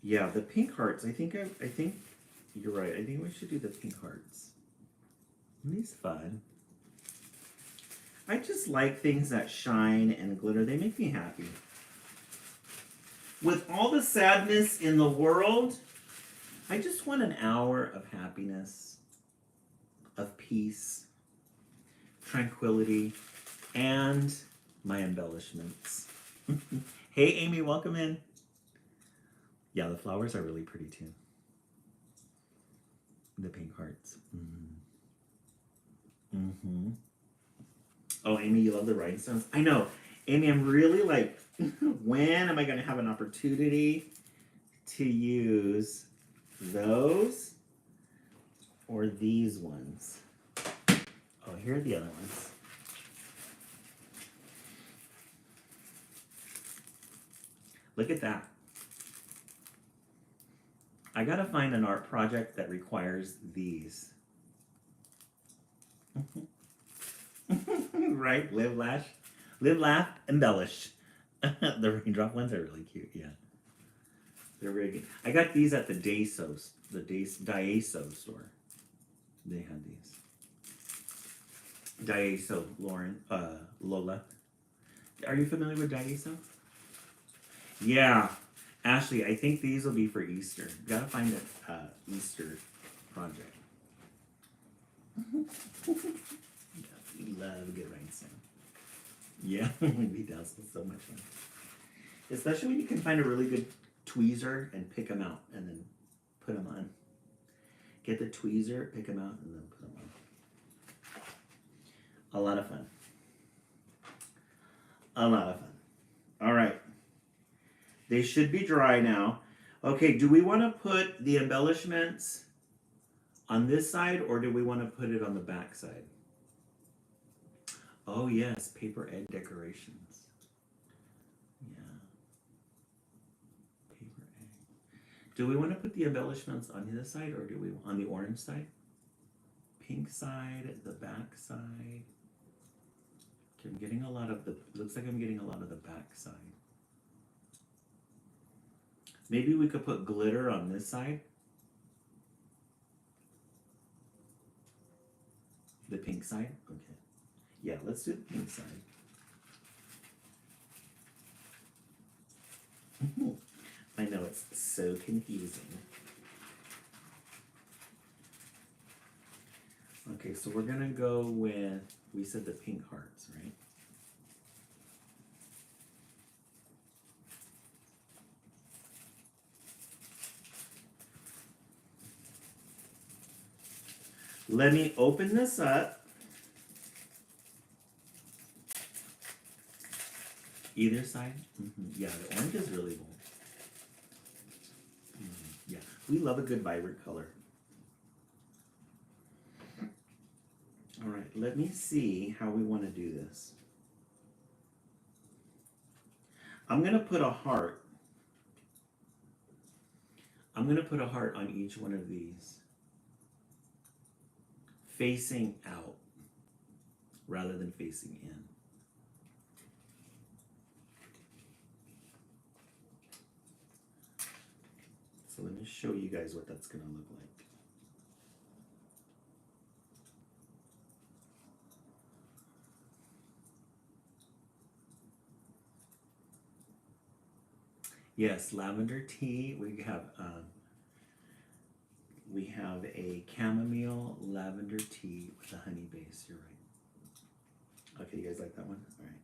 Yeah, the pink hearts. I think you're right. I think we should do the pink hearts. These fun. I just like things that shine and glitter. They make me happy. With all the sadness in the world, I just want an hour of happiness, of peace, tranquility, and my embellishments. Hey, Amy, welcome in. Yeah, the flowers are really pretty too. The pink hearts. Oh, Amy, you love the rhinestones? I know. Amy, I'm really like, when am I going to have an opportunity to use those or these ones? Oh, here are the other ones. Look at that. I gotta find an art project that requires these. Right? Live, laugh, embellish. The raindrop ones are really cute, yeah. They're very good. I got these at the Daiso store. They had these. Daiso, Lola. Are you familiar with Daiso? Yeah. Ashley, I think these will be for Easter. Gotta find an Easter project. We love a good rhinestone. Yeah, we does. It's so much fun. Especially when you can find a really good tweezer and pick them out and then put them on. Get the tweezer, pick them out, and then put them on. A lot of fun. A lot of fun. All right. They should be dry now. Okay, do we want to put the embellishments on this side or do we want to put it on the back side? Oh yes, paper egg decorations. Yeah. Paper egg. Do we want to put the embellishments on this side or do we on the orange side? Pink side, the back side. Okay, I'm getting a lot of the, looks like I'm getting a lot of the back side. Maybe we could put glitter on this side. The pink side? Okay. Yeah, let's do the pink side. I know, it's so confusing. Okay, so we're gonna go with, we said the pink hearts, right? Let me open this up. Either side? Yeah, the orange is really bold. Yeah, we love a good vibrant color. All right, let me see how we want to do this. I'm going to put a heart. I'm going to put a heart on each one of these, facing out rather than facing in. So let me show you guys what that's going to look like. Yes, lavender tea. We have a chamomile lavender tea with a honey base. You're right. Okay, you guys like that one? All right.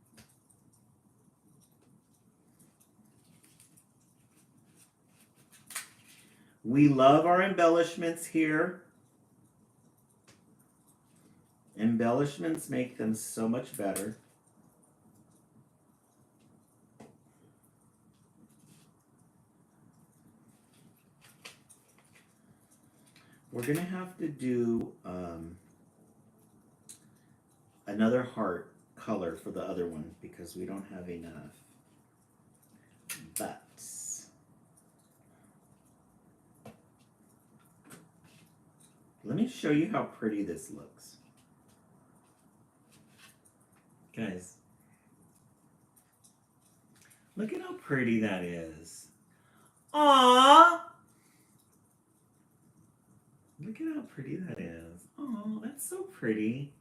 We love our embellishments here. Embellishments make them so much better. We're gonna have to do another heart color for the other one because we don't have enough. But let me show you how pretty this looks. Guys, look at how pretty that is. Aww! Look at how pretty that is. Oh, that's so pretty.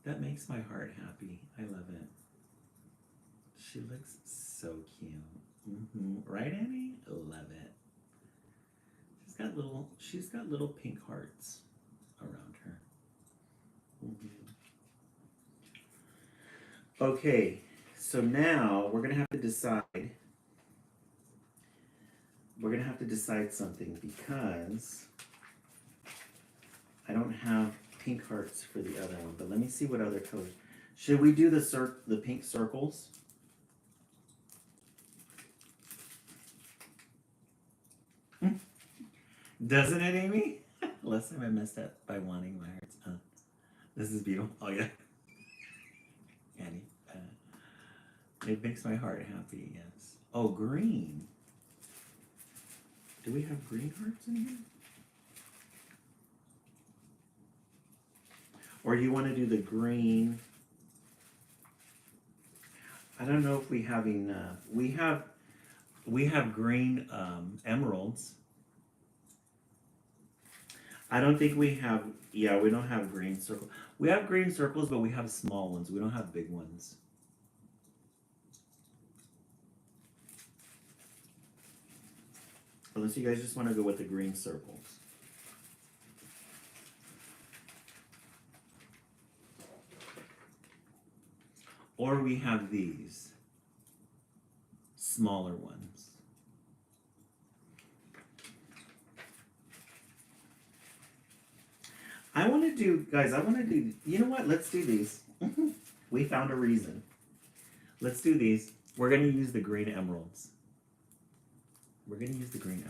That makes my heart happy. I love it. She looks so cute. Right, Annie? Love it. She's got little pink hearts around her. Okay, so now we're gonna have to decide. We're gonna have to decide something because I don't have pink hearts for the other one. But let me see what other colors. Should we do the pink circles? Doesn't it, Amy? Last time I messed up by wanting my hearts. This is beautiful. Oh yeah, Annie. It makes my heart happy. Yes. Oh, green. Do we have green hearts in here? Or you want to do the green? I don't know if we have enough. We have green emeralds. I don't think we have. Yeah, we don't have green circles. We have green circles, but we have small ones. We don't have big ones. Unless you guys just want to go with the green circles. Or we have these smaller ones. I want to do, guys, you know what? Let's do these. We found a reason. Let's do these. We're going to use the green emeralds. We're going to use the green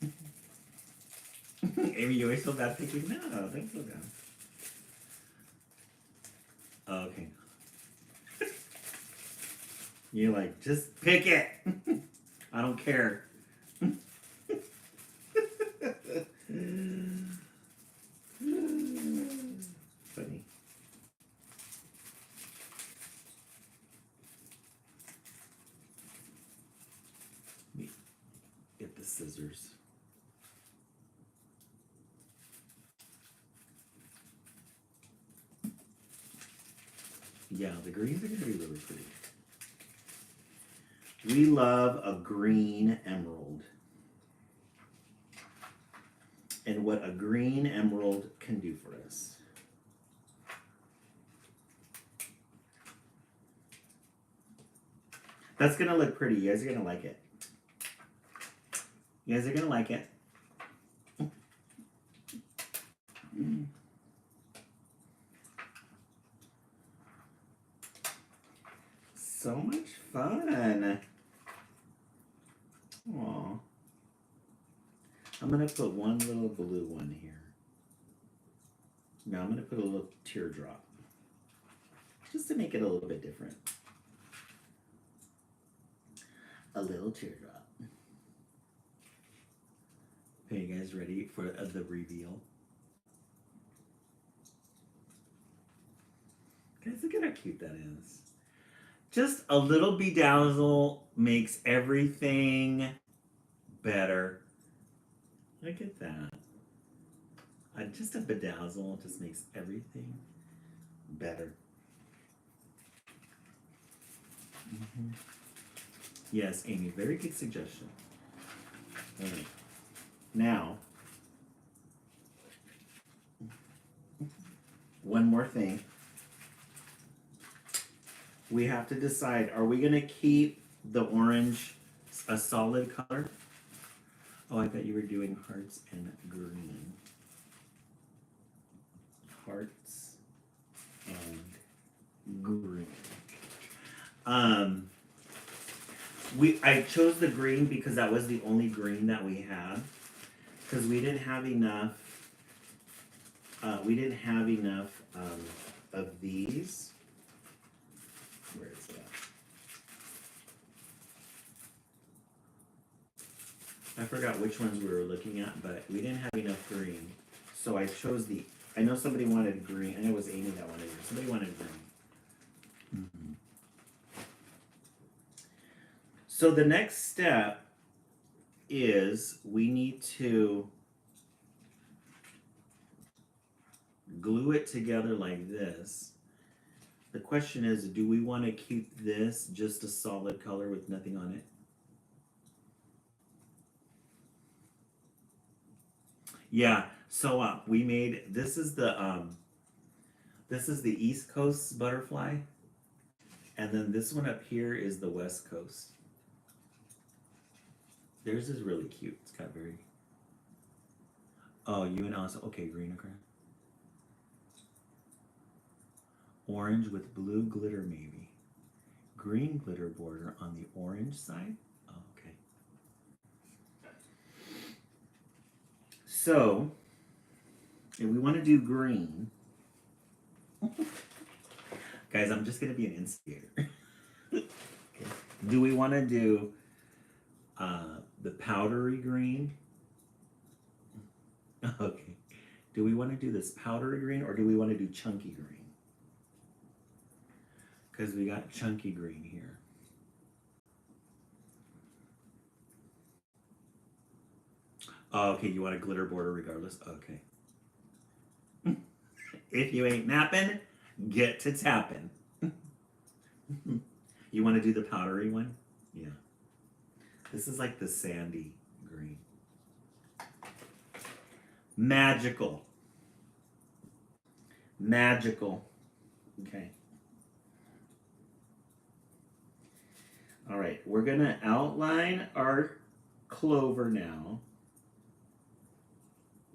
emeralds. Amy, you always feel bad picking? No, don't feel bad. Okay. You're like, just pick it. I don't care. Funny. scissors. Yeah, the greens are going to be really pretty. We love a green emerald. And what a green emerald can do for us. That's going to look pretty. You guys are going to like it. You guys are going to like it. So much fun. Aww. I'm going to put one little blue one here. Now I'm going to put a little teardrop. Just to make it a little bit different. A little teardrop. Okay, you guys ready for the reveal? Guys, look at how cute that is. Just a little bedazzle makes everything better. Look at that. Just a bedazzle just makes everything better. Mm-hmm. Yes, Amy, very good suggestion. All right. Now, one more thing. We have to decide, are we going to keep the orange a solid color? Oh, I thought you were doing hearts and green. Hearts and green. I chose the green because that was the only green that we had. Because we didn't have enough. Of these. Where is that? I forgot which ones we were looking at, but we didn't have enough green. So I chose the, I know somebody wanted green. I know it was Amy that wanted green. Somebody wanted green. Mm-hmm. So the next step is we need to glue it together like this. The question is, do we want to keep this just a solid color with nothing on it? Yeah, so we made, this is the East Coast butterfly, and then this one up here is the West Coast. Theirs is really cute. It's got very, oh, you and Alice, okay, green okay. Orange with blue glitter maybe. Green glitter border on the orange side. Oh, okay. So, if we want to do green, guys, I'm just going to be an instigator. Okay. Do we want to do the powdery green? Okay. Do we want to do this powdery green or do we want to do chunky green? Because we got chunky green here. Oh, okay, you want a glitter border regardless? Okay. If you ain't napping, get to tapping. You want to do the powdery one? Yeah. This is like the sandy green. Magical. Magical. Okay. All right, we're going to outline our clover now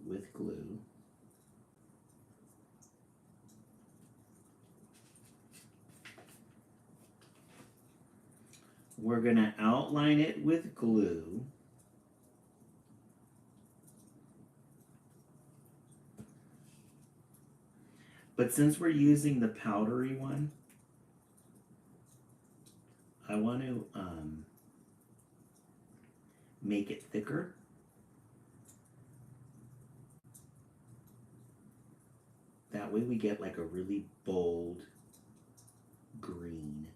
with glue. We're going to outline it with glue. But since we're using the powdery one, I want to make it thicker. That way we get like a really bold green.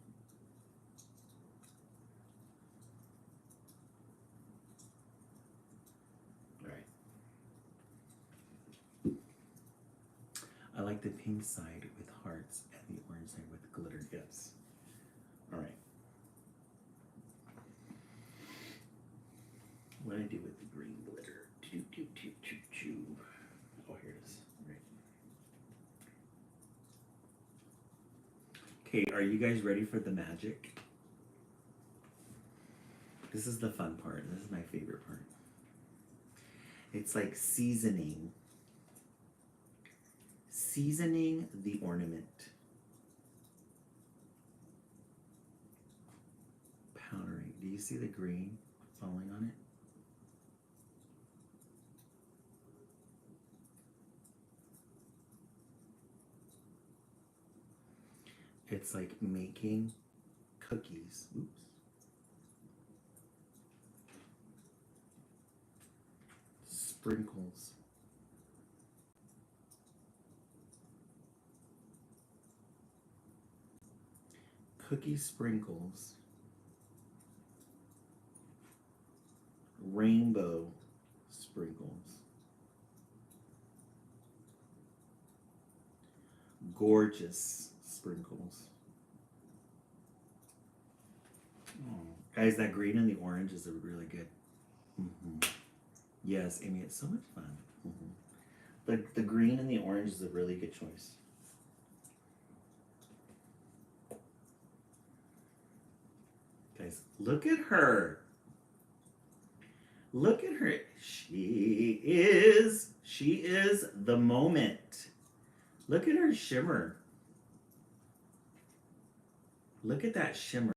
like the pink side with hearts and the orange side with glitter. Yes. All right. What do I do with the green glitter? Choo, choo, choo, choo, choo. Oh, here it is. Right. Okay, are you guys ready for the magic? This is the fun part. This is my favorite part. It's like seasoning the ornament. Powdering. Do you see the green falling on it? It's like making cookies. Oops. Sprinkles. Cookie sprinkles. Rainbow sprinkles. Gorgeous sprinkles. Oh. Guys, that green and the orange is a really good. Yes, Amy, it's so much fun. The green and the orange is a really good choice. Guys, look at her. Look at her. She is the moment. Look at her shimmer. Look at that shimmer.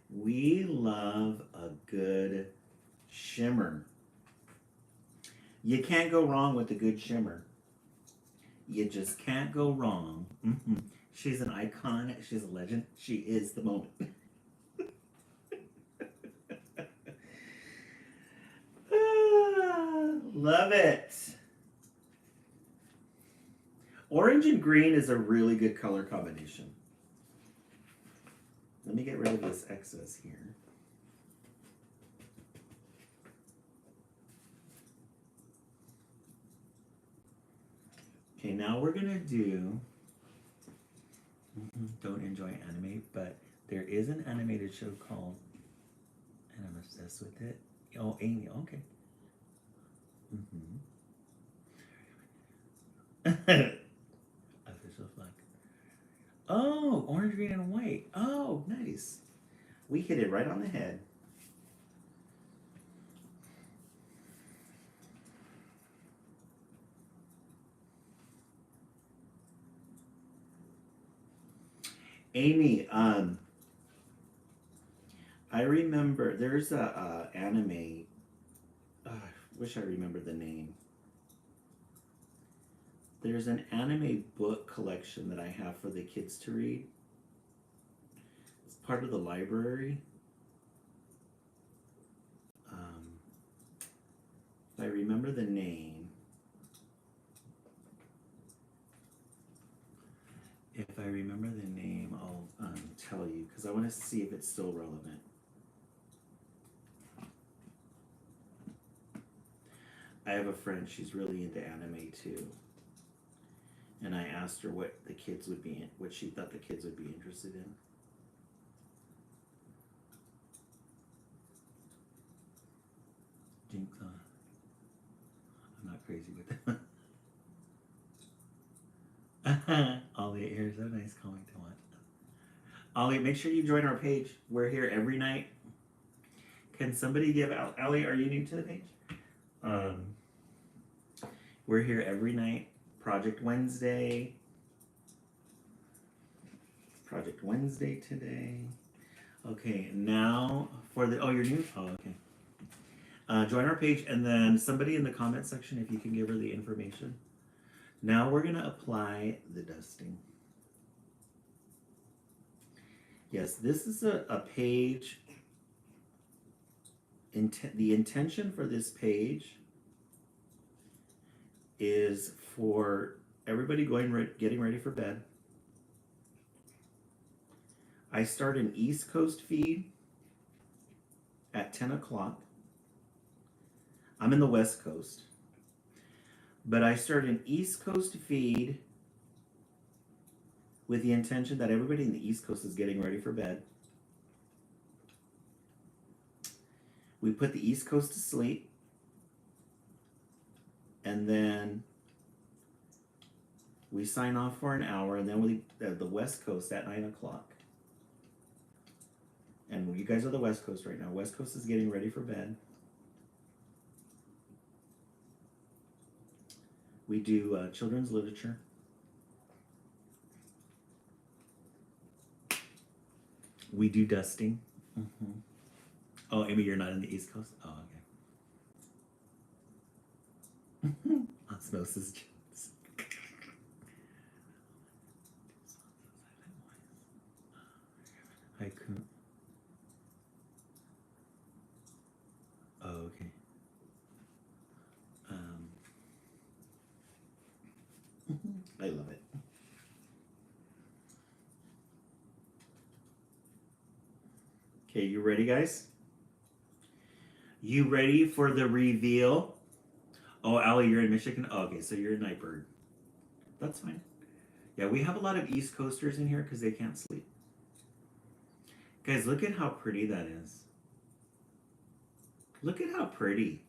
We love a good shimmer. You can't go wrong with a good shimmer. You just can't go wrong. She's an icon. She's a legend. She is the moment. Love it. Orange and green is a really good color combination. Let me get rid of this excess here. Okay, now we're gonna do, don't enjoy anime, but there is an animated show called, and I'm obsessed with it. Oh, Amy, okay. Official flag. Oh, orange, green, and white. Oh, nice. We hit it right on the head. Amy, I remember there's a anime. I wish I remembered the name. There's an anime book collection that I have for the kids to read. It's part of the library. If I remember the name, I'll tell you, because I want to see if it's still relevant. I have a friend, she's really into anime too. And I asked her what she thought the kids would be interested in. Jinx, I'm not crazy with that. Ollie, here's a nice comic to watch. Ollie, make sure you join our page. We're here every night. Can somebody give Ollie, are you new to the page? We're here every night. Project Wednesday today. Okay, now for the, you're new? Oh, okay. Join our page, and then somebody in the comment section, if you can give her the information. Now we're gonna apply the dusting. Yes, this is a page. The intention for this page is for everybody getting ready for bed. I start an East Coast feed at 10 o'clock. I'm in the West Coast. But I started an East Coast feed with the intention that everybody in the East Coast is getting ready for bed. We put the East Coast to sleep, and then we sign off for an hour, and then we the West Coast at 9 o'clock. And you guys are the West Coast right now. West Coast is getting ready for bed. We do children's literature. We do dusting. Mm-hmm. Oh, Amy, you're not in the East Coast? Oh, okay. Osmosis Jones. Haiku. Oh, okay. I love it. Okay, you ready, guys? You ready for the reveal? Oh, Allie, you're in Michigan? Oh, okay, so you're a night bird. That's fine. Yeah, we have a lot of East Coasters in here because they can't sleep. Guys, look at how pretty that is. Look at how pretty.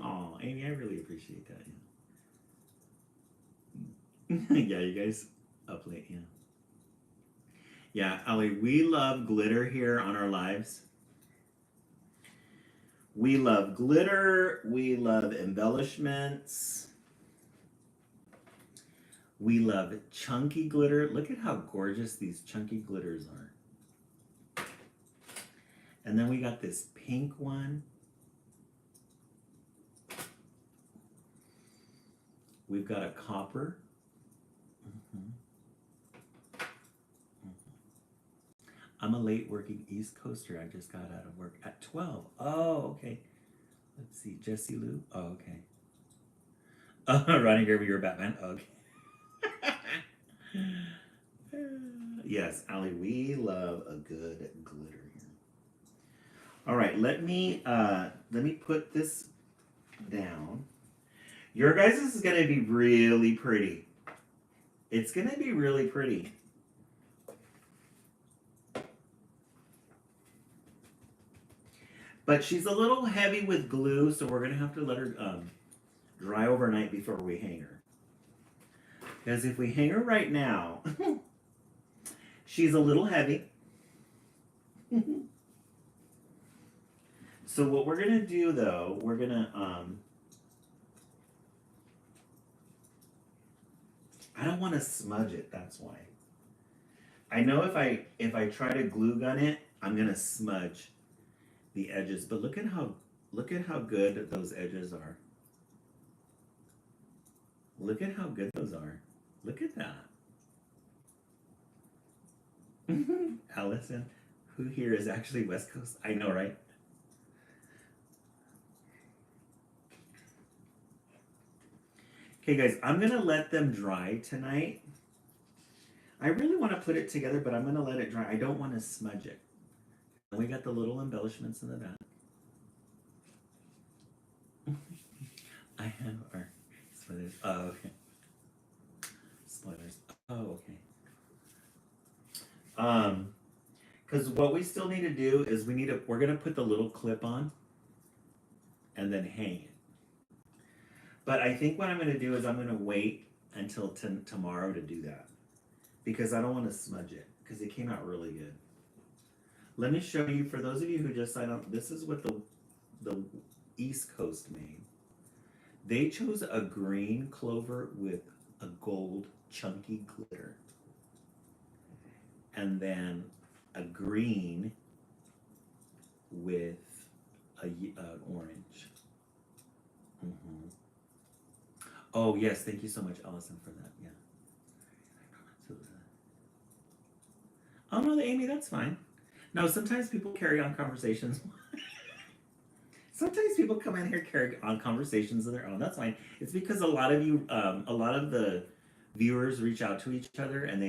Oh, Amy, I really appreciate that. Yeah, yeah, you guys up late, yeah. Yeah, Allie, we love glitter here on our lives. We love glitter. We love embellishments. We love chunky glitter. Look at how gorgeous these chunky glitters are. And then we got this pink one. We've got a copper. I'm a late working East Coaster. I just got out of work at 12. Oh, okay. Let's see. Jessie Lou. Oh, okay. Ronnie Gerber, you're a Batman. Okay. Yes, Allie, we love a good glitter here. All right, let me put this down. Your guys' is gonna be really pretty. It's gonna be really pretty. But she's a little heavy with glue, so we're gonna have to let her dry overnight before we hang her. Because if we hang her right now, she's a little heavy. So what we're gonna do though, we're gonna I don't want to smudge it. That's why. I know if I try to glue gun it, I'm gonna smudge the edges. But look at how good those edges are. Look at how good those are. Look at that. Allison, who here is actually West Coast? I know, right? Okay, guys, I'm gonna let them dry tonight. I really want to put it together, but I'm gonna let it dry. I don't want to smudge it. We got the little embellishments in the back. I have our spoilers. Oh, okay. Spoilers. Oh, okay. Because what we still need to do is we're gonna put the little clip on and then hang it. But I think what I'm gonna do is I'm gonna wait until tomorrow to do that because I don't want to smudge it because it came out really good. Let me show you, for those of you who just signed up, this is what the East Coast made. They chose a green clover with a gold chunky glitter. And then a green with an orange. Mm-hmm. Oh, yes, thank you so much, Allison, for that. Yeah. Oh, no, Amy, that's fine. No, sometimes people carry on conversations. Sometimes people come in here carry on conversations of their own. That's fine. It's because a lot of the viewers reach out to each other and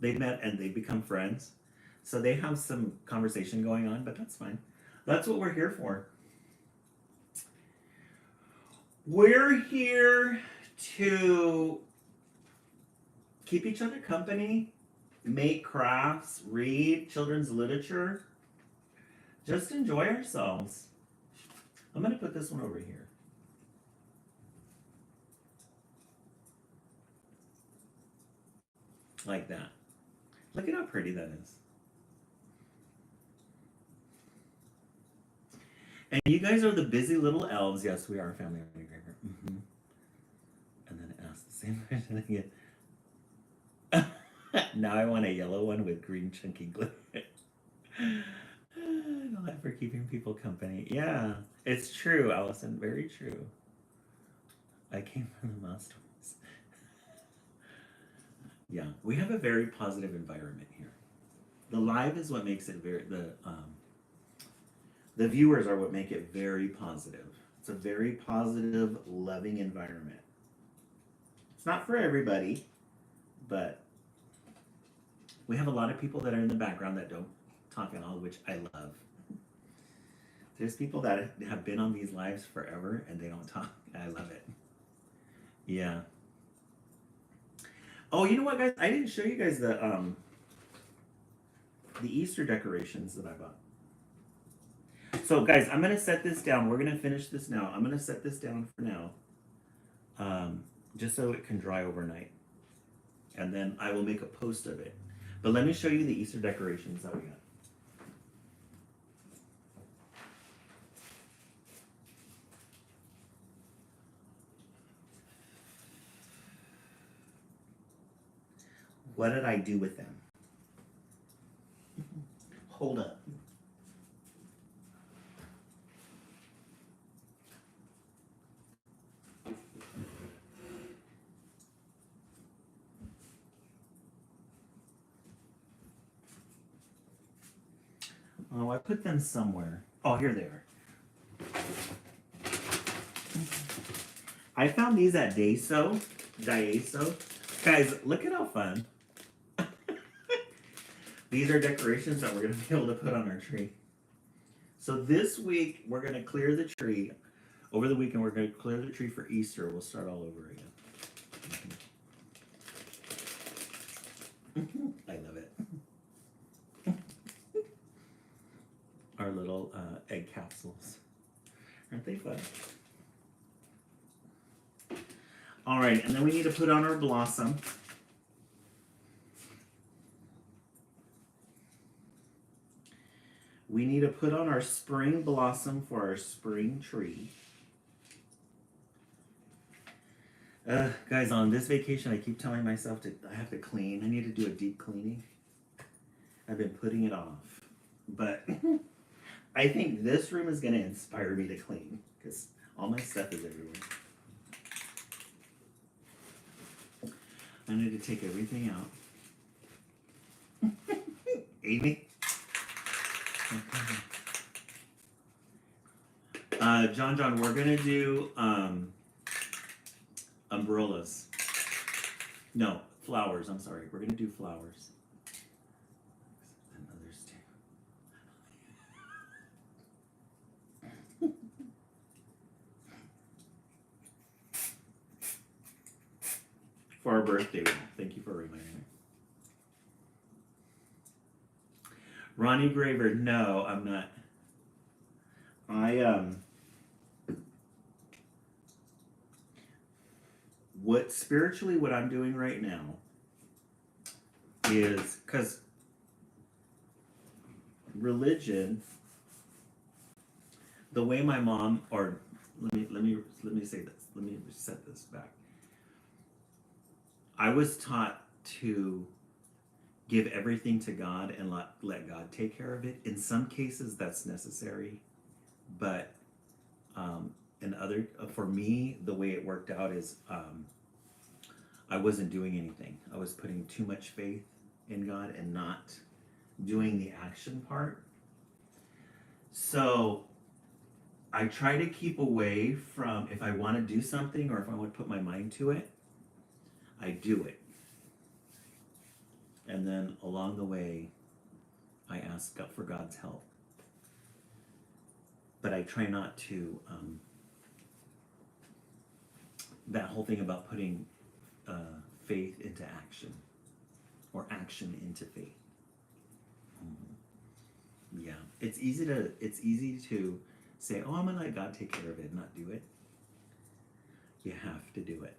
they've met and they become friends. So they have some conversation going on, but that's fine. That's what we're here for. We're here to keep each other company, make crafts, read children's literature, just enjoy ourselves. I'm going to put this one over here. Like that. Look at how pretty that is. And you guys are the busy little elves. Yes, we are a family of engraver. Mm-hmm. And then ask the same question again. Now I want a yellow one with green chunky glitter. I like for keeping people company. Yeah, it's true, Allison. Very true. I came from the Masters. Yeah, we have a very positive environment here. The live is what makes it the viewers are what make it very positive. It's a very positive, loving environment. It's not for everybody, but we have a lot of people that are in the background that don't talk at all, which I love. There's people that have been on these lives forever and they don't talk. I love it. Yeah. Oh, you know what, guys? I didn't show you guys the Easter decorations that I bought. So, guys, I'm gonna set this down. We're gonna finish this now. I'm gonna set this down for now, just so it can dry overnight, and then I will make a post of it. But let me show you the Easter decorations that we got. What did I do with them? Hold up. Oh, I put them somewhere. Oh, here they are. I found these at Daiso. Guys, look at how fun. These are decorations that we're going to be able to put on our tree. So this week, we're going to clear the tree. Over the weekend, we're going to clear the tree for Easter. We'll start all over again. I love it. Our little egg capsules. Aren't they fun? All right, and then we need to put on our blossom. We need to put on our spring blossom for our spring tree. Guys, on this vacation, I keep telling myself I have to clean. I need to do a deep cleaning. I've been putting it off. But I think this room is going to inspire me to clean because all my stuff is everywhere. I need to take everything out. Amy? John, we're going to do umbrellas. No, flowers. I'm sorry. We're going to do flowers. And others too. For our birthday. Thank you for reminding me. Ronnie Graver, no, I'm not. What I'm doing right now is because religion, the way my mom, or let me say this. Let me set this back. I was taught to give everything to God and let God take care of it. In some cases, that's necessary, but in other, for me, the way it worked out is I wasn't doing anything. I was putting too much faith in God and not doing the action part. So I try to keep away from, if I want to do something or if I want to put my mind to it, I do it. And then along the way, I ask God for God's help. But I try not to that whole thing about putting faith into action, or action into faith. Yeah, it's easy to say, oh, I'm gonna let God take care of it and not do it. You have to do it.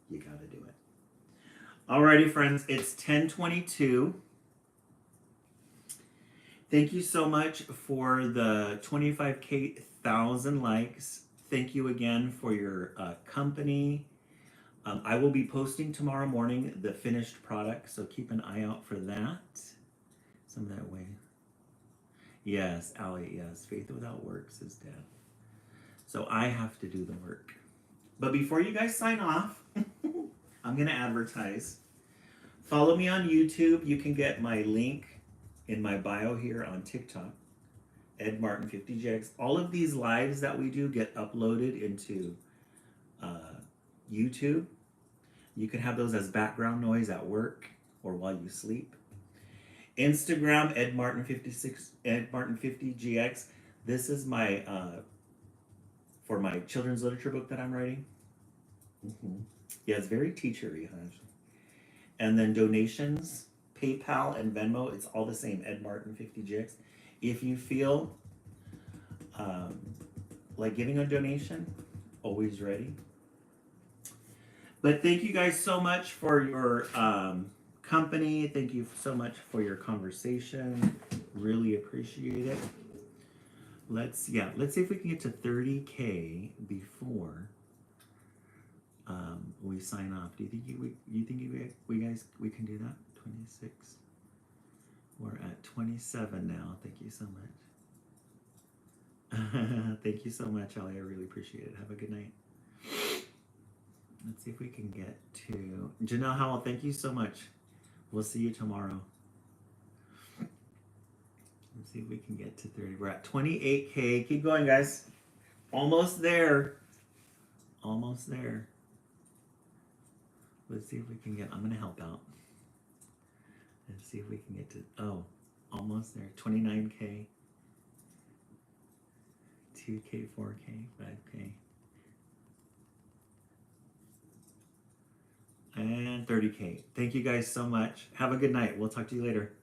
You gotta do it. Alrighty, friends, it's 10:22. Thank you so much for the 25,000 likes. Thank you again for your company. I will be posting tomorrow morning the finished product, so keep an eye out for that. Some of that way. Yes, Allie, yes. Faith without works is dead. So I have to do the work. But before you guys sign off, I'm going to advertise. Follow me on YouTube. You can get my link in my bio here on TikTok, Ed Martin 50GX. All of these lives that we do get uploaded into YouTube. You can have those as background noise at work or while you sleep. Instagram, Ed Martin 50GX. This is my for my children's literature book that I'm writing. Yeah, it's very teachery, huh? And then donations, PayPal and Venmo, it's all the same, Ed Martin 50GX. If you feel like giving a donation, always ready. But thank you guys so much for your company. Thank you so much for your conversation. Really appreciate it. Let's see if we can get to 30K before we sign off. Do you think we can do that? 26. We're at 27 now. Thank you so much. Thank you so much, Ellie. I really appreciate it. Have a good night. Let's see if we can get to Janelle Howell. Thank you so much. We'll see you tomorrow. Let's see if we can get to 30. We're at 28K. Keep going, guys. Almost there. Almost there. Let's see if we can get, I'm going to help out. Let's see if we can get to, almost there. 29K. 2K, 4K, 5K. And 30K. Thank you guys so much. Have a good night. We'll talk to you later.